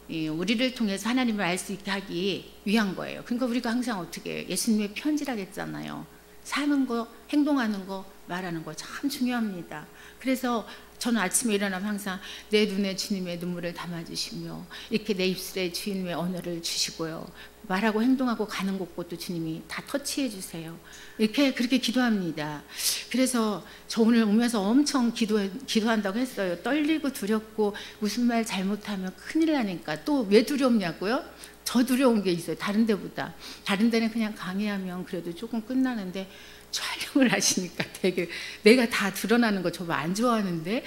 우리를 통해서 하나님을 알 수 있게 하기 위한 거예요. 그러니까 우리가 항상 어떻게 해요? 예수님의 편지라고 했잖아요. 사는 거, 행동하는 거, 말하는 거 참 중요합니다. 그래서 저는 아침에 일어나면 항상 내 눈에 주님의 눈물을 담아주시며 이렇게 내 입술에 주님의 언어를 주시고요. 말하고 행동하고 가는 곳곳도 주님이 다 터치해 주세요. 그렇게 기도합니다. 그래서 저 오늘 오면서 엄청 기도한다고 했어요. 떨리고 두렵고 무슨 말 잘못하면 큰일 나니까. 또 왜 두렵냐고요? 더 두려운 게 있어요. 다른 데보다. 다른 데는 그냥 강의하면 그래도 조금 끝나는데 촬영을 하시니까 되게 내가 다 드러나는 거 정말 안 좋아하는데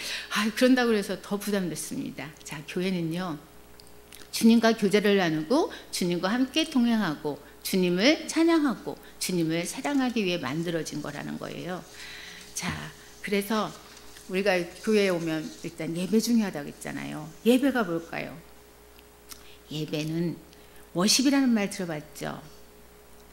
그런다고 해서 더 부담됐습니다. 자, 교회는요. 주님과 교제를 나누고 주님과 함께 동행하고 주님을 찬양하고 주님을 사랑하기 위해 만들어진 거라는 거예요. 자, 그래서 우리가 교회에 오면 일단 예배 중요하다고 했잖아요. 예배가 뭘까요? 예배는 워십이라는 말 들어봤죠?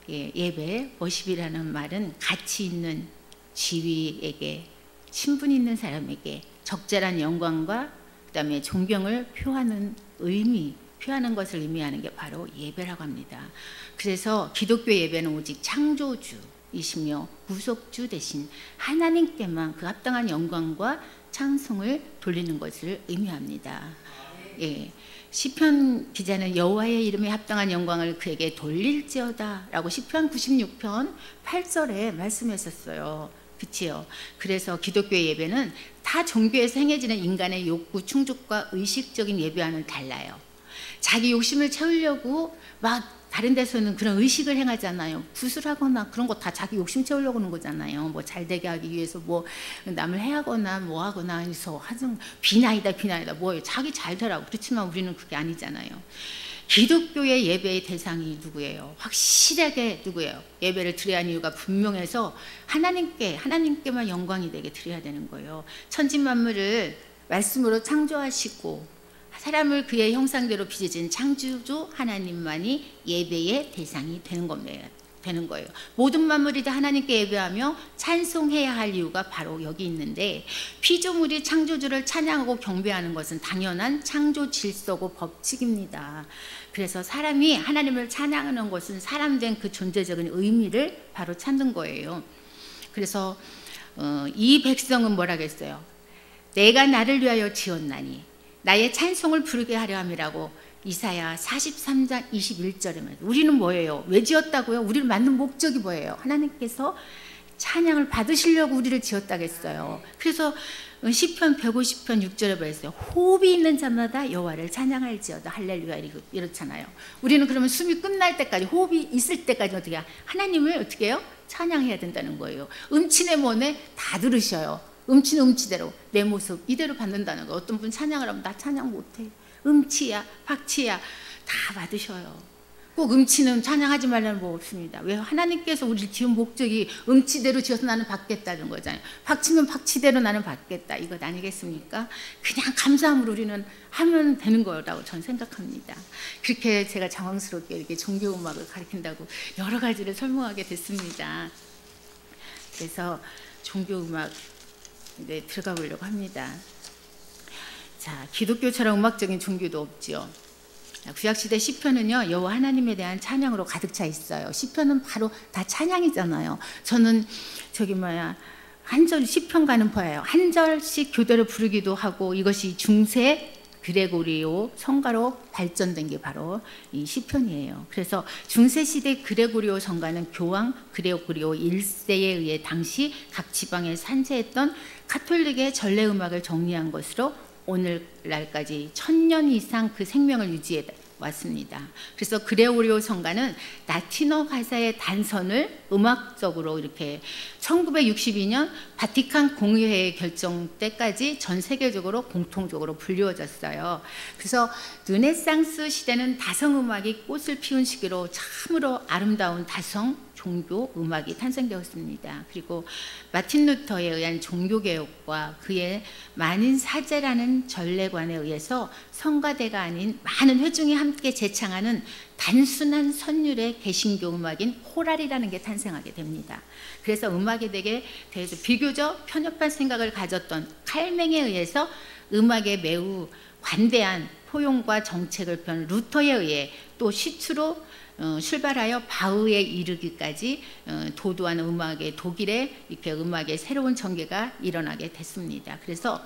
예배, 워십이라는 말은 가치 있는 지위에게, 신분 있는 사람에게 적절한 영광과 그다음에 존경을 표하는 의미, 표하는 것을 의미하는 게 바로 예배라고 합니다. 그래서 기독교 예배는 오직 창조주이시며 구속주 대신 하나님께만 그 합당한 영광과 찬송을 돌리는 것을 의미합니다. 예, 시편 기자는 여호와의 이름에 합당한 영광을 그에게 돌릴지어다 라고 시편 96편 8절에 말씀했었어요. 그치요? 그래서 기독교의 예배는 타 종교에서 행해지는 인간의 욕구 충족과 의식적인 예배와는 달라요. 자기 욕심을 채우려고 막 다른 데서는 그런 의식을 행하잖아요. 구슬하거나 그런 거 다 자기 욕심 채우려고 하는 거잖아요. 뭐 잘 되게 하기 위해서 뭐 남을 해하거나 뭐 하거나 해서 하여튼 비나이다 뭐예요. 자기 잘 되라고. 그렇지만 우리는 그게 아니잖아요. 기독교의 예배의 대상이 누구예요? 확실하게 누구예요? 예배를 드려야 하는 이유가 분명해서 하나님께만 영광이 되게 드려야 되는 거예요. 천지 만물을 말씀으로 창조하시고 사람을 그의 형상대로 빚으신 창조주 하나님만이 예배의 대상이 되는 거예요. 모든 만물이 다 하나님께 예배하며 찬송해야 할 이유가 바로 여기 있는데, 피조물이 창조주를 찬양하고 경배하는 것은 당연한 창조 질서고 법칙입니다. 그래서 사람이 하나님을 찬양하는 것은 사람된 그 존재적인 의미를 바로 찾는 거예요. 그래서 이 백성은 뭐라겠어요? 내가 나를 위하여 지었나니 나의 찬송을 부르게 하려 함이라고 이사야 43장 21절에 말해요. 우리는 뭐예요? 왜 지었다고요? 우리를 만든 목적이 뭐예요? 하나님께서 찬양을 받으시려고 우리를 지었다겠어요. 그래서 시편 150편 6절에 말했어요. 호흡이 있는 자마다 여호와를 찬양할지어다 할렐루야 이렇잖아요. 우리는 그러면 숨이 끝날 때까지, 호흡이 있을 때까지 어떻게 해요? 하나님을 어떻게 해요? 찬양해야 된다는 거예요. 음치네 뭐네 다 들으셔요. 음치는 음치대로 내 모습 이대로 받는다는 거. 어떤 분 찬양을 하면 나 찬양 못해, 음치야 박치야 다 받으셔요. 꼭 음치는 찬양하지 말라는 법 없습니다. 왜? 하나님께서 우리를 지은 목적이 음치대로 지어서 나는 받겠다는 거잖아요. 박치면 박치대로 나는 받겠다, 이것 아니겠습니까? 그냥 감사함으로 우리는 하면 되는 거라고 저는 생각합니다. 그렇게 제가 장황스럽게 이렇게 종교음악을 가르친다고 여러 가지를 설명하게 됐습니다. 그래서 종교음악 이제 들어가 보려고 합니다. 자, 기독교처럼 음악적인 종교도 없죠. 구약시대 시편은요, 여호와 하나님에 대한 찬양으로 가득 차 있어요. 시편은 바로 다 찬양이잖아요. 저는 한 절 시편 가는 포예요. 한 절씩 교대로 부르기도 하고, 이것이 중세 그레고리오 성가로 발전된 게 바로 이 시편이에요. 그래서 중세시대 그레고리오 성가는 교황 그레고리오 1세에 의해 당시 각 지방에 산재했던 가톨릭의 전래음악을 정리한 것으로 오늘날까지 1000년 이상 그 생명을 유지해 왔습니다. 그래서 그레고리오 성가는 라틴어 가사의 단선을 음악적으로 이렇게 1962년 바티칸 공의회의 결정 때까지 전 세계적으로 공통적으로 불리워졌어요. 그래서 르네상스 시대는 다성 음악이 꽃을 피운 시기로 참으로 아름다운 다성 종교 음악이 탄생되었습니다. 그리고 마틴 루터에 의한 종교개혁과 그의 만인 사제라는 전례관에 의해서 성가대가 아닌 많은 회중이 함께 재창하는 단순한 선율의 개신교 음악인 코랄이라는 게 탄생하게 됩니다. 그래서 음악에 대해서 비교적 편협한 생각을 가졌던 칼맹에 의해서 음악에 매우 관대한 포용과 정책을 편 루터에 의해 또 시추로 출발하여 바흐에 이르기까지 도도한 음악의 독일의 이렇게 음악의 새로운 전개가 일어나게 됐습니다. 그래서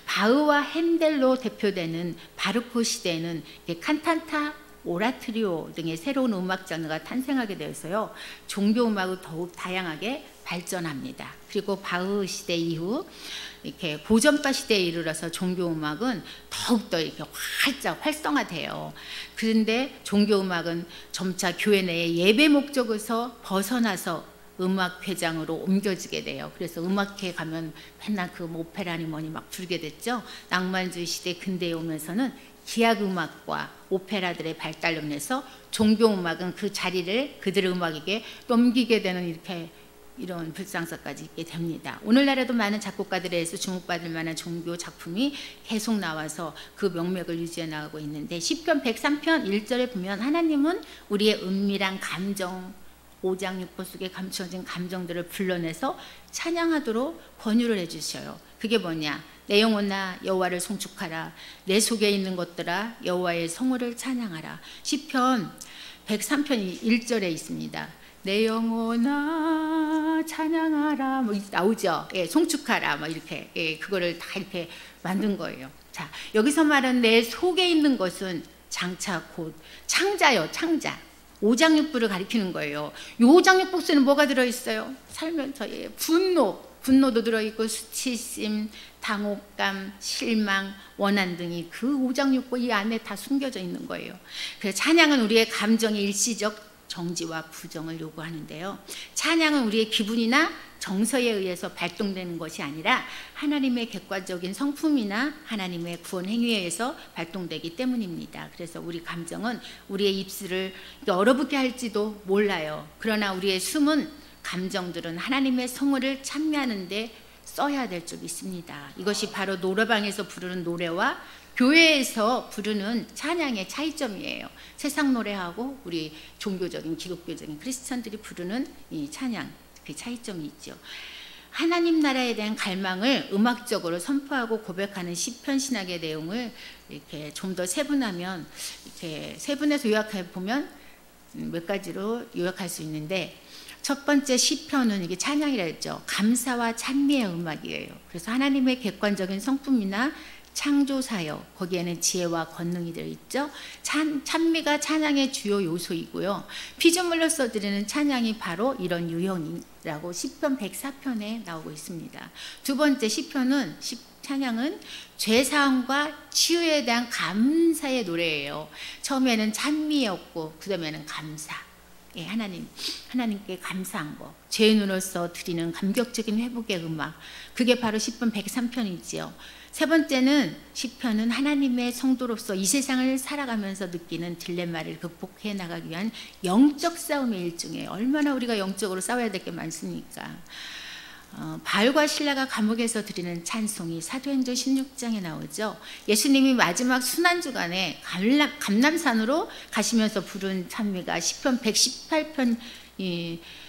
바흐와 핸델로 대표되는 바르크 시대에는 칸타타, 오라토리오 등의 새로운 음악 장르가 탄생하게 되어서요, 종교 음악이 더욱 다양하게 발전합니다. 그리고 바흐 시대 이후 이렇게 고전파 시대에 이르러서 종교 음악은 더욱더 이렇게 활성화돼요. 그런데 종교 음악은 점차 교회 내의 예배 목적에서 벗어나서 음악 회장으로 옮겨지게 돼요. 그래서 음악회에 가면 맨날 그 오페라니 뭐니 막 부르게 됐죠. 낭만주의 시대 근대에 오면서는 기악 음악과 오페라들의 발달로 인해서 종교 음악은 그 자리를 그들의 음악에게 넘기게 되는 이런 불상사까지 있게 됩니다. 오늘날에도 많은 작곡가들에 의해서 주목받을 만한 종교 작품이 계속 나와서 그 명맥을 유지해 나가고 있는데, 시편 103편 1절에 보면 하나님은 우리의 은밀한 감정, 5장 6보 속에 감추어진 감정들을 불러내서 찬양하도록 권유를 해주셔요. 그게 뭐냐? 내 영혼아 여호와를 송축하라. 내 속에 있는 것들아 여호와의 성호를 찬양하라. 시편 103편 1절에 있습니다. 내 영혼아 찬양하라 뭐 나오죠. 예, 송축하라 뭐 이렇게, 예, 그거를 다 이렇게 만든 거예요. 자, 여기서 말하는 내 속에 있는 것은 장차 곧 창자요, 창자. 오장육부를 가리키는 거예요. 이 오장육부에는 뭐가 들어있어요? 살면서의 분노도 들어있고 수치심, 당혹감, 실망, 원한 등이 그 오장육부 이 안에 다 숨겨져 있는 거예요. 그래서 찬양은 우리의 감정의 일시적 정지와 부정을 요구하는데요. 찬양은 우리의 기분이나 정서에 의해서 발동되는 것이 아니라 하나님의 객관적인 성품이나 하나님의 구원 행위에 의해서 발동되기 때문입니다. 그래서 우리 감정은 우리의 입술을 얼어붙게 할지도 몰라요. 그러나 우리의 숨은 감정들은 하나님의 성호를 찬미하는 데 써야 될 줄 믿습니다. 이것이 바로 노래방에서 부르는 노래와 교회에서 부르는 찬양의 차이점이에요. 세상 노래하고 우리 종교적인 기독교적인 크리스천들이 부르는 이 찬양, 그 차이점이 있죠. 하나님 나라에 대한 갈망을 음악적으로 선포하고 고백하는 시편 신학의 내용을 이렇게 좀 더 세분하면, 이렇게 세분해서 요약해 보면 몇 가지로 요약할 수 있는데, 첫 번째 시편은 이게 찬양이라 했죠. 감사와 찬미의 음악이에요. 그래서 하나님의 객관적인 성품이나 창조사역, 거기에는 지혜와 권능이 들어있죠. 찬미가 찬양의 주요 요소이고요. 피조물로 써드리는 찬양이 바로 이런 유형이라고 시편 104편에 나오고 있습니다. 두 번째 시편은 찬양은 죄사함과 치유에 대한 감사의 노래예요. 처음에는 찬미였고 그 다음에는 감사. 예, 하나님께 감사한 거, 죄인으로서 드리는 감격적인 회복의 음악, 그게 바로 시편 103편이지요. 세 번째는 시편은 하나님의 성도로서 이 세상을 살아가면서 느끼는 딜레마를 극복해 나가기 위한 영적 싸움의 일종이에요. 얼마나 우리가 영적으로 싸워야 될 게 많습니까? 바울과 실라가 감옥에서 드리는 찬송이 사도행전 16장에 나오죠. 예수님이 마지막 순환주간에 감람산으로 가시면서 부른 찬미가 시편 118편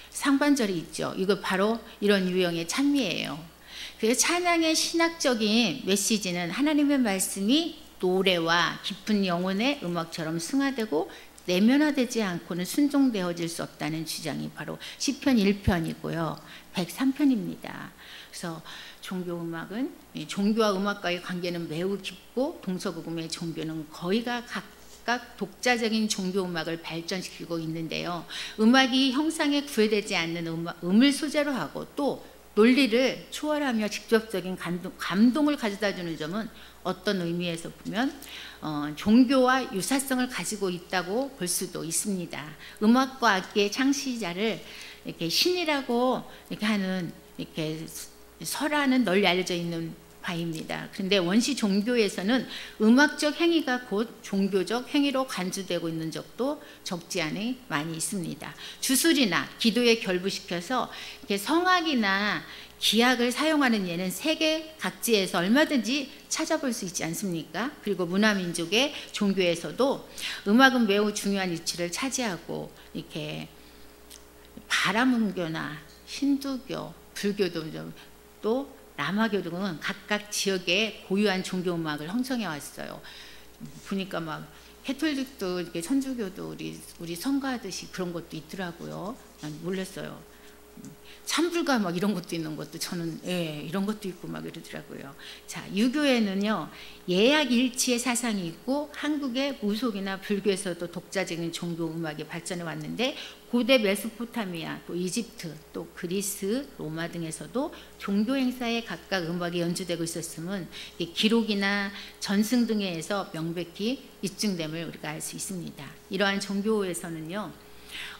상반절이 있죠. 이거 바로 이런 유형의 찬미예요. 그 찬양의 신학적인 메시지는 하나님의 말씀이 노래와 깊은 영혼의 음악처럼 승화되고 내면화되지 않고는 순종되어질 수 없다는 주장이 바로 시편 1편이고요. 103편입니다. 그래서 종교음악은, 종교와 음악과의 관계는 매우 깊고 동서고금의 종교는 거의가 각각 독자적인 종교음악을 발전시키고 있는데요. 음악이 형상에 구애되지 않는 음을 소재로 하고 또 논리를 초월하며 직접적인 감동을 가져다주는 점은 어떤 의미에서 보면 종교와 유사성을 가지고 있다고 볼 수도 있습니다. 음악과 악기의 창시자를 이렇게 신이라고 이렇게 하는, 이렇게 설화는 널리 알려져 있는 바입니다. 그런데 원시 종교에서는 음악적 행위가 곧 종교적 행위로 간주되고 있는 적도 적지 않이 많이 있습니다. 주술이나 기도에 결부시켜서 이렇게 성악이나 기악을 사용하는 예는 세계 각지에서 얼마든지 찾아볼 수 있지 않습니까? 그리고 문화민족의 종교에서도 음악은 매우 중요한 위치를 차지하고, 이렇게 바라문교나 힌두교, 불교도 또 라마교 등은 각각 지역에 고유한 종교 음악을 형성해 왔어요. 보니까 막 캐톨릭도 이렇게 천주교도 우리 성가하듯이 그런 것도 있더라고요. 난 몰랐어요. 참불가 막 이런 것도 있는 것도 저는, 예, 이런 것도 있고 막 이러더라고요. 자, 유교에는요 예약 일치의 사상이 있고 한국의 무속이나 불교에서도 독자적인 종교 음악이 발전해 왔는데, 고대 메소포타미아, 또 이집트, 또 그리스, 로마 등에서도 종교 행사에 각각 음악이 연주되고 있었음은 기록이나 전승 등에 의해서 명백히 입증됨을 우리가 알 수 있습니다. 이러한 종교에서는요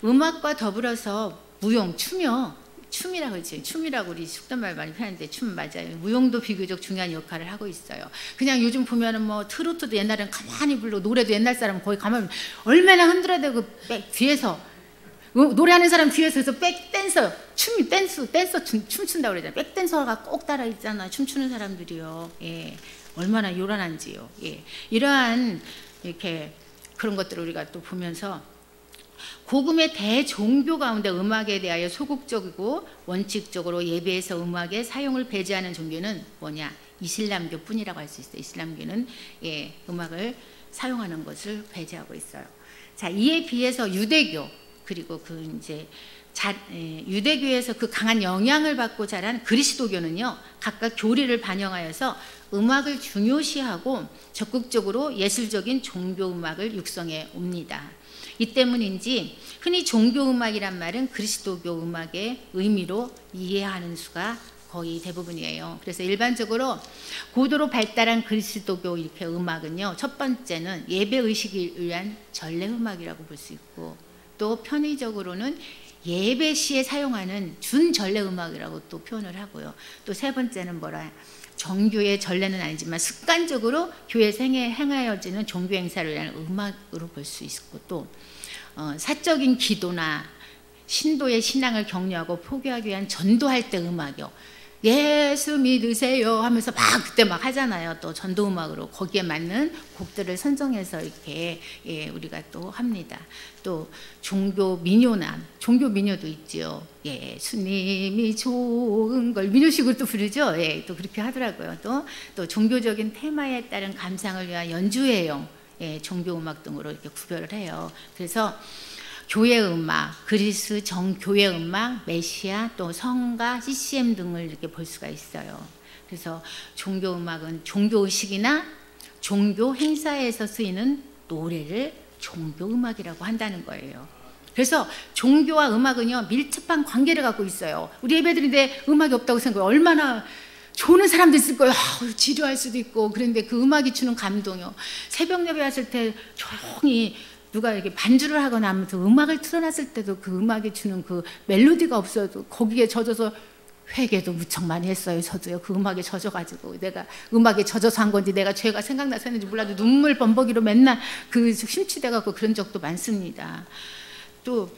음악과 더불어서 무용, 춤이라고 그러지. 춤이라고 우리 속단말 많이 표현하는데 춤 맞아요. 무용도 비교적 중요한 역할을 하고 있어요. 그냥 요즘 보면은 뭐 트로트도 옛날엔 가만히 부르고 노래도 옛날 사람은 거의 가만히 얼마나 흔들어대고 뒤에서 노래하는 사람 뒤에서 백댄서, 댄서 춤춘다고 그러잖아요. 백댄서가 꼭 따라 있잖아. 춤추는 사람들이요. 예, 얼마나 요란한지요. 예, 이러한 이렇게 그런 것들을 우리가 또 보면서 복음의 대종교 가운데 음악에 대하여 소극적이고 원칙적으로 예배에서 음악의 사용을 배제하는 종교는 뭐냐? 이슬람교뿐이라고 할 수 있어요. 이슬람교는 음악을 사용하는 것을 배제하고 있어요. 자, 이에 비해서 유대교 그리고 유대교에서 그 강한 영향을 받고 자란 그리스도교는요, 각각 교리를 반영하여서 음악을 중요시하고 적극적으로 예술적인 종교 음악을 육성해 옵니다. 이 때문인지 흔히 종교 음악이란 말은 그리스도교 음악의 의미로 이해하는 수가 거의 대부분이에요. 그래서 일반적으로 고도로 발달한 그리스도교 이렇게 음악은요, 첫 번째는 예배 의식을 위한 전래 음악이라고 볼 수 있고, 또 편의적으로는 예배 시에 사용하는 준 전래 음악이라고 또 표현을 하고요. 또 세 번째는 정교의 전례는 아니지만 습관적으로 교회 생에 행하여지는 종교 행사를 위한 음악으로 볼 수 있고, 또 사적인 기도나 신도의 신앙을 격려하고 포교하기 위한 전도할 때 음악이요. 예수 믿으세요 하면서 그때 하잖아요. 또 전도 음악으로 거기에 맞는 곡들을 선정해서 이렇게 우리가 또 합니다. 또 종교 민요도 있죠. 예수님이 좋은 걸 민요식으로 또 부르죠. 또 그렇게 하더라고요. 또 종교적인 테마에 따른 감상을 위한 연주회용 종교 음악 등으로 이렇게 구별을 해요. 그래서 교회 음악, 그리스 정교회 음악, 메시아, 또 성가, CCM 등을 이렇게 볼 수가 있어요. 그래서 종교 음악은 종교 의식이나 종교 행사에서 쓰이는 노래를 종교 음악이라고 한다는 거예요. 그래서 종교와 음악은요, 밀접한 관계를 갖고 있어요. 우리 예배드리는데 음악이 없다고 생각해요. 얼마나 조는 사람도 있을 거예요. 지루할 수도 있고. 그런데 그 음악이 주는 감동이요. 새벽 예배 왔을 때 조용히 누가 이렇게 반주를 하거나 하면서 음악을 틀어놨을 때도 그 음악이 주는 그 멜로디가 없어도 거기에 젖어서 회개도 무척 많이 했어요. 저도요. 그 음악에 젖어가지고 내가 음악에 젖어서 한 건지 내가 죄가 생각나서 했는지 몰라도 눈물 범벅이로 맨날 그 심취돼갖고 그런 적도 많습니다. 또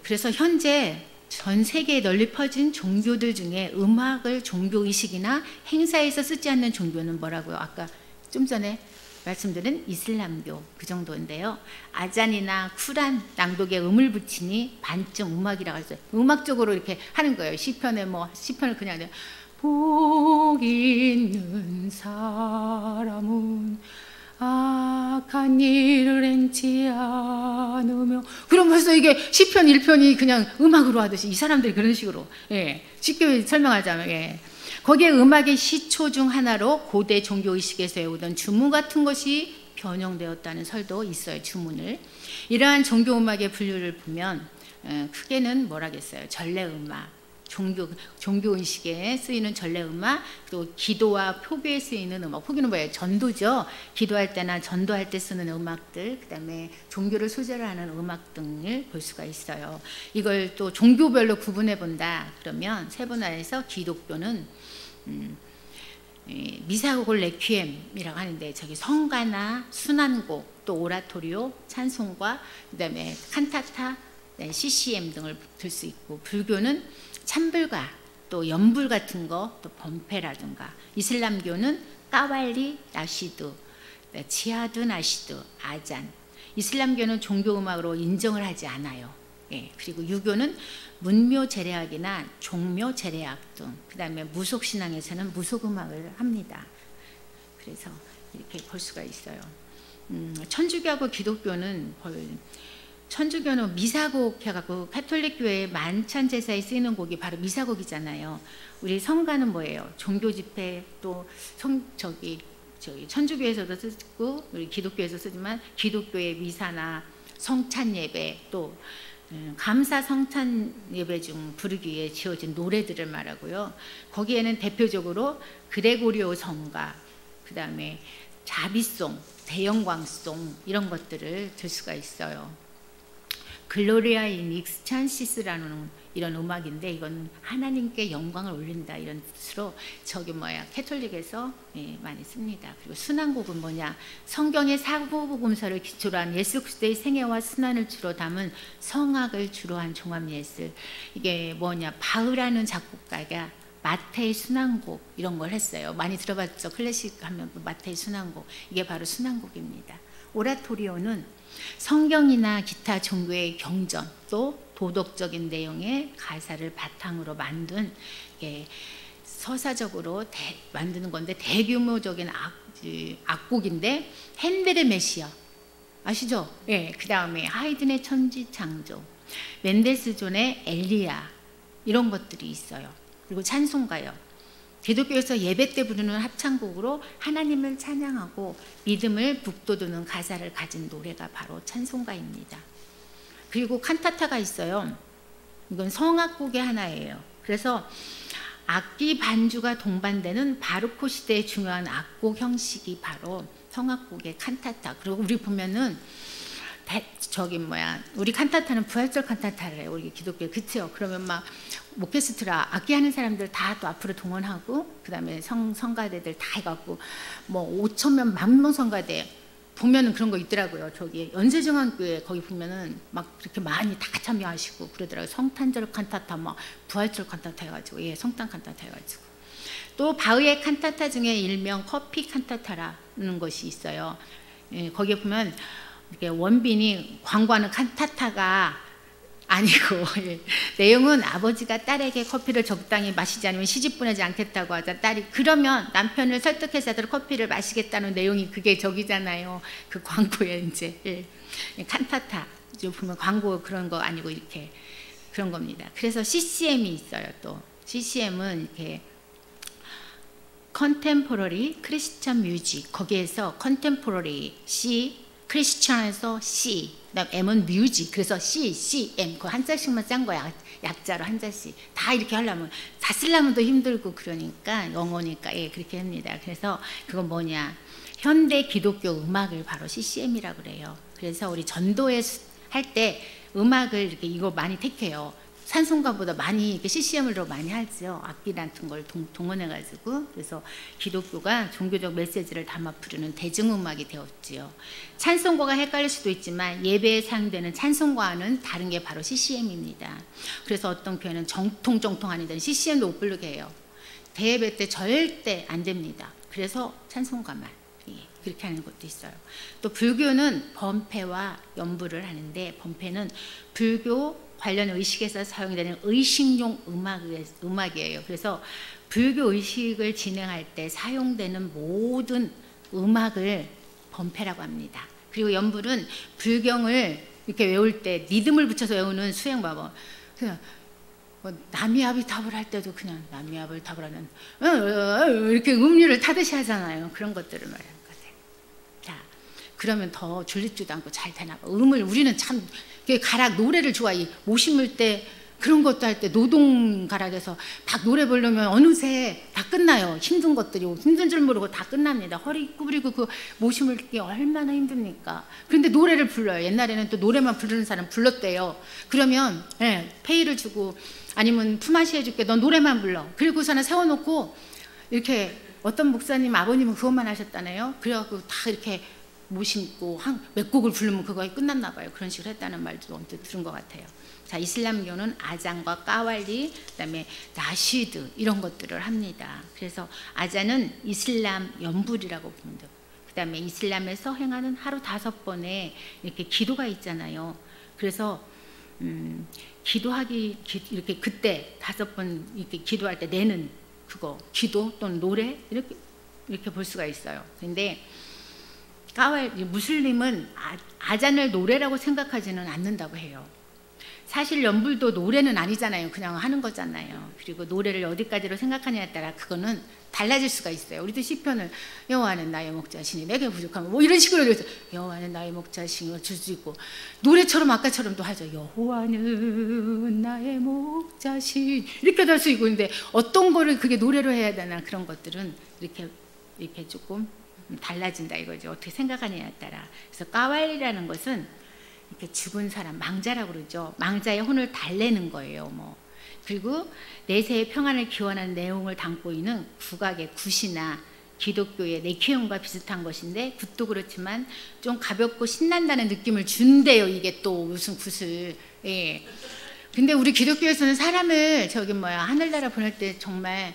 그래서 현재 전 세계에 널리 퍼진 종교들 중에 음악을 종교 의식이나 행사에서 쓰지 않는 종교는 뭐라고요? 아까 좀 전에 말씀드린 이슬람교 그 정도인데요. 아잔이나 쿠란 낭독에 음을 붙이니 반쯤 음악이라고 했어요. 음악적으로 이렇게 하는 거예요. 시편을 그냥 복 있는 사람은 악한 일을 행치 않으며, 그럼 벌써 이게 시편 1편이 그냥 음악으로 하듯이 이 사람들이 그런 식으로 쉽게 설명하자면 거기에 음악의 시초 중 하나로 고대 종교의식에서 해오던 주문 같은 것이 변형되었다는 설도 있어요. 주문을. 이러한 종교음악의 분류를 보면 크게는 뭐라겠어요. 전래음악, 종교의식에 쓰이는 전래음악, 또 기도와 표교에 쓰이는 음악. 표교는 뭐예요? 전도죠. 기도할 때나 전도할 때 쓰는 음악들, 그 다음에 종교를 소재로 하는 음악 등을 볼 수가 있어요. 이걸 또 종교별로 구분해 본다 그러면 세 분화해서 기독교는 미사곡을 레퀴엠이라고 하는데 저기 성가나 순환곡, 또 오라토리오, 찬송가, 그다음에 칸타타, CCM 등을 들 수 있고, 불교는 찬불가, 또 연불 같은 거, 또 범페라든가, 이슬람교는 까왈리, 나시드, 지하드 나시드, 아잔. 이슬람교는 종교음악으로 인정을 하지 않아요. 그리고 유교는 문묘 제례악이나 종묘 제례악 등, 그 다음에 무속신앙에서는 무속음악을 합니다. 그래서 이렇게 볼 수가 있어요. 천주교하고 기독교는 천주교는 미사곡 해갖고 가톨릭교회 만찬 제사에 쓰이는 곡이 바로 미사곡이잖아요. 우리 성가는 뭐예요? 종교 집회, 또 천주교에서도 쓰고 우리 기독교에서 쓰지만 기독교의 미사나 성찬 예배, 또 감사 성찬 예배 중 부르기 위해 지어진 노래들을 말하고요. 거기에는 대표적으로 그레고리오 성가, 그 다음에 자비송, 대영광송 이런 것들을 들 수가 있어요. 글로리아 인 익스찬시스라는 이런 음악인데, 이건 하나님께 영광을 올린다 이런 뜻으로 캐톨릭에서 많이 씁니다. 그리고 순환곡은 뭐냐? 성경의 사복음서를 기초로 한 예수 그리스도의 생애와 순환을 주로 담은 성악을 주로 한 종합 예술. 이게 뭐냐? 바흐라는 작곡가가 마태의 순환곡 이런 걸 했어요. 많이 들어봤죠? 클래식 하면 마태의 순환곡. 이게 바로 순환곡입니다. 오라토리오는 성경이나 기타 종교의 경전 또 도덕적인 내용의 가사를 바탕으로 만든 서사적으로 만드는 건데 대규모적인 악곡인데 핸델의 메시아 아시죠? 예, 그 다음에 하이든의 천지창조, 멘델스존의 엘리야 이런 것들이 있어요. 그리고 찬송가요. 기독교에서 예배 때 부르는 합창곡으로 하나님을 찬양하고 믿음을 북돋우는 가사를 가진 노래가 바로 찬송가입니다. 그리고 칸타타가 있어요. 이건 성악곡의 하나예요. 그래서 악기 반주가 동반되는 바로크 시대의 중요한 악곡 형식이 바로 성악곡의 칸타타. 그리고 우리 보면은 우리 칸타타는 부활절 칸타타를 해요. 우리 기독교 그치요? 그러면 막 오케스트라 악기 하는 사람들 다 또 앞으로 동원하고 그 다음에 성가대들 다 해갖고 뭐 5,000명, 10,000명 성가대 보면은 그런 거 있더라고요. 저기 연세정한교회 거기 보면은 막 그렇게 많이 다 참여하시고 그러더라고요. 성탄절 칸타타, 막 부활절 칸타타 해가지고, 예, 성탄 칸타타 해가지고. 또 바흐의 칸타타 중에 일명 커피 칸타타라는 것이 있어요. 예, 거기에 보면 이렇게 원빈이 광고하는 칸타타가 아니고 예. 내용은 아버지가 딸에게 커피를 적당히 마시지 않으면 시집 보내지 않겠다고 하자 딸이 그러면 남편을 설득해서 커피를 마시겠다는 내용이 그게 저기잖아요. 그 광고에 이제 예. 칸타타 보면 광고 그런 거 아니고 이렇게 그런 겁니다. 그래서 CCM이 있어요. 또 CCM은 이렇게 컨템포러리 크리스천 뮤직 거기에서 컨템포러리 C 크리스천에서 C 그다음 M은 뮤직 그래서 C, C, M 그 한 자씩만 짠 거야. 약자로 한 자씩 다 이렇게 하려면 다 쓰려면 더 힘들고 그러니까 영어니까 예 그렇게 합니다. 그래서 그건 뭐냐 현대 기독교 음악을 바로 CCM이라고 그래요. 그래서 우리 전도회 할 때 음악을 이렇게 이거 많이 택해요. 찬송가보다 많이 CCM으로 많이 하죠. 악기 같은 걸 동원해가지고 그래서 기독교가 종교적 메시지를 담아 부르는 대중음악이 되었지요. 찬송가가 헷갈릴 수도 있지만 예배에 사용되는 찬송가와는 다른 게 바로 CCM입니다. 그래서 어떤 교회는 정통 아니던 CCM도 못 부르게 해요. 대예배 때 절대 안 됩니다. 그래서 찬송가만 그렇게 하는 것도 있어요. 또 불교는 번패와 연부를 하는데 번패는 불교 관련 의식에서 사용되는 의식용 음악이에요. 그래서 불교 의식을 진행할 때 사용되는 모든 음악을 번패라고 합니다. 그리고 연불은 불경을 이렇게 외울 때 리듬을 붙여서 외우는 수행법은 그냥 나미아비탑을 할 때도 그냥 나미아비탑을 하는 이렇게 음률을 타듯이 하잖아요. 그런 것들을 말하는 거예요. 자, 그러면 더 줄리지도 않고 잘 되나 봐. 우리는 참 가락 노래를 좋아해. 못 심을 때 그런 것도 할 때 노동 가락에서 막 노래 부르면 어느새 다 끝나요. 힘든 것들이 힘든 줄 모르고 다 끝납니다. 허리 구부리고 그 못 심을 게 얼마나 힘듭니까? 그런데 노래를 불러요. 옛날에는 또 노래만 부르는 사람 불렀대요. 그러면 예, 페이를 주고 아니면 품앗이 해줄게. 넌 노래만 불러. 그리고서는 세워놓고 이렇게 어떤 목사님 아버님은 그것만 하셨다네요. 그래갖고 다 이렇게 못 심고 몇 곡을 부르면 그거에 끝났나 봐요. 그런 식으로 했다는 말도 언뜻 들은 것 같아요. 자, 이슬람교는 아잔과 까왈리, 그다음에 나시드 이런 것들을 합니다. 그래서 아잔은 이슬람 연불이라고 보면 돼요. 그다음에 이슬람에서 행하는 하루 5번의 이렇게 기도가 있잖아요. 그래서 이렇게 그때 5번 이렇게 기도할 때 내는 그거 기도 또는 노래 이렇게 볼 수가 있어요. 근데 무슬림은 아잔을 노래라고 생각하지는 않는다고 해요. 사실 연불도 노래는 아니잖아요. 그냥 하는 거잖아요. 그리고 노래를 어디까지로 생각하냐에 따라 그거는 달라질 수가 있어요. 우리도 시편을 여호와는 나의 목자시니 내게 부족하면 뭐 이런 식으로 해서 여호와는 나의 목자시니 줄 수 있고 이렇게처럼 아까처럼도 하죠. 여호와는 나의 목자신 이렇게도 할 수 있고 근데 어떤 거를 그게 노래로 해야 되나 그런 것들은 이렇게 조금 달라진다 이거죠. 어떻게 생각하느냐에 따라. 그래서 까왈리라는 것은 이렇게 죽은 사람 망자라고 그러죠. 망자의 혼을 달래는 거예요. 그리고 내세의 평안을 기원하는 내용을 담고 있는 국악의 굿이나 기독교의 네케용과 비슷한 것인데 굿도 그렇지만 좀 가볍고 신난다는 느낌을 준대요. 이게 또 무슨 굿을. 예. 근데 우리 기독교에서는 사람을 하늘나라 보낼 때 정말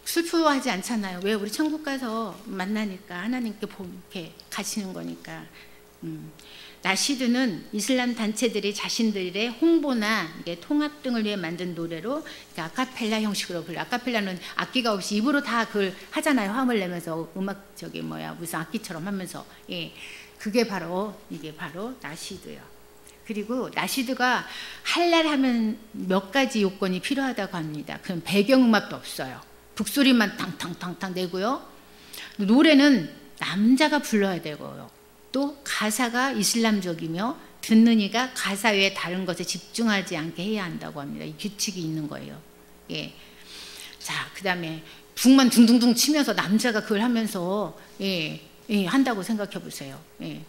슬퍼하지 않잖아요. 왜? 우리 천국 가서 만나니까 하나님께 이렇게 가시는 거니까. 나시드는 이슬람 단체들이 자신들의 홍보나 이게 통합 등을 위해 만든 노래로 아카펠라 형식으로 불러. 아카펠라는 악기가 없이 입으로 다 그걸 하잖아요. 화음을 내면서 음악 무슨 악기처럼 하면서. 예, 그게 바로 이게 바로 나시드요. 그리고 나시드가 할랄 하면 몇 가지 요건이 필요하다고 합니다. 그럼 배경음악도 없어요. 북소리만 탕탕탕탕 내고요. 노래는 남자가 불러야 되고요. 또 가사가 이슬람적이며 듣는 이가 가사 외에 다른 것에 집중하지 않게 해야 한다고 합니다. 이 규칙이 있는 거예요. 예. 자, 그 다음에 북만 둥둥둥 치면서 남자가 그걸 하면서 한다고 생각해 보세요. 예.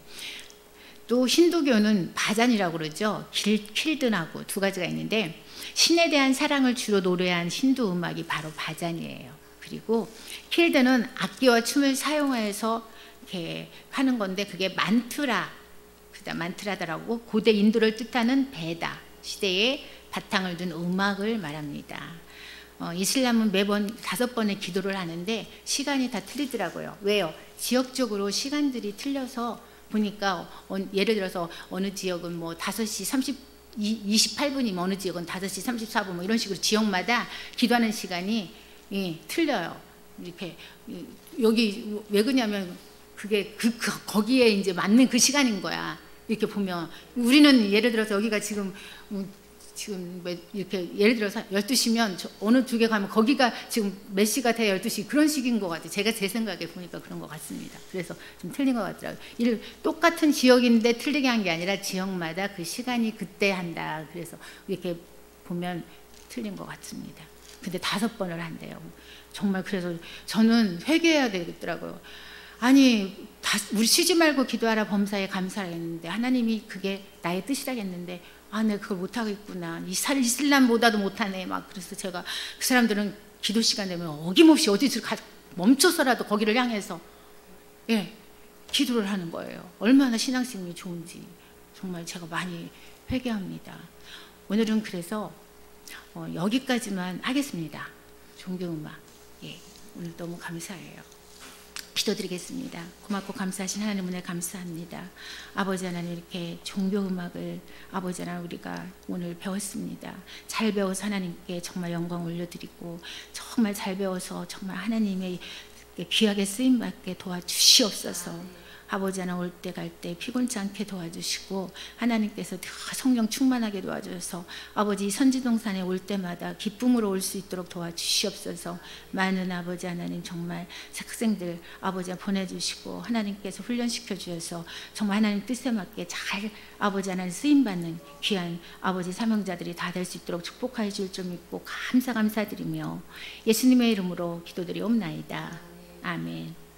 또 힌두교는 바잔이라고 그러죠. 킬든하고 두 가지가 있는데 신에 대한 사랑을 주로 노래한 힌두 음악이 바로 바잔이에요. 그리고 킬든은 악기와 춤을 사용해서 이렇게 하는 건데 그게 만트라다라고 고대 인도를 뜻하는 베다 시대에 바탕을 둔 음악을 말합니다. 이슬람은 매번 5번의 기도를 하는데 시간이 다 틀리더라고요. 왜요? 지역적으로 시간들이 틀려서 보니까 예를 들어서 어느 지역은 뭐 5시 28분이면 어느 지역은 5시 34분 뭐 이런 식으로 지역마다 기도하는 시간이 틀려요. 이렇게 여기 왜 그러냐면 그게 거기에 이제 맞는 그 시간인 거야. 이렇게 보면 우리는 예를 들어서 여기가 지금 이렇게 예를 들어서 12시면 어느 쪽에 가면 거기가 지금 몇 시가 돼야 12시 그런 식인 것 같아요. 제가 제 생각에 보니까 그런 것 같습니다. 그래서 좀 틀린 것 같더라고요. 똑같은 지역인데 틀리게 한 게 아니라 지역마다 그 시간이 그때 한다. 그래서 이렇게 보면 틀린 것 같습니다. 근데 5번을 한대요. 정말 그래서 저는 회개해야 되겠더라고요. 아니 우리 쉬지 말고 기도하라 범사에 감사하라 했는데 하나님이 그게 나의 뜻이라 했는데 내가 그걸 못하겠구나. 이슬람보다도 못하네. 막 그래서 제가 그 사람들은 기도 시간 되면 어김없이 어디서 멈춰서라도 거기를 향해서 기도를 하는 거예요. 얼마나 신앙심이 좋은지 정말 제가 많이 회개합니다. 오늘은 그래서 여기까지만 하겠습니다. 종교음악. 오늘 너무 감사해요. 기도드리겠습니다. 고맙고 감사하신 하나님 은혜 감사합니다. 아버지 하나님 이렇게 종교음악을 아버지 하나님 우리가 오늘 배웠습니다. 잘 배워서 하나님께 정말 영광 올려드리고 정말 잘 배워서 정말 하나님의 귀하게 쓰임받게 도와주시옵소서. 아버지 하나님 올 때 갈 때 피곤치 않게 도와주시고 하나님께서 성령 충만하게 도와주셔서 아버지 선지동산에 올 때마다 기쁨으로 올 수 있도록 도와주시옵소서. 많은 아버지 하나님 정말 학생들 아버지 보내주시고 하나님께서 훈련시켜 주셔서 정말 하나님 뜻에 맞게 잘 아버지 하나님 쓰임받는 귀한 아버지 사명자들이 다 될 수 있도록 축복하여 줄 줄 믿고 감사드리며 예수님의 이름으로 기도드리옵나이다. 아멘.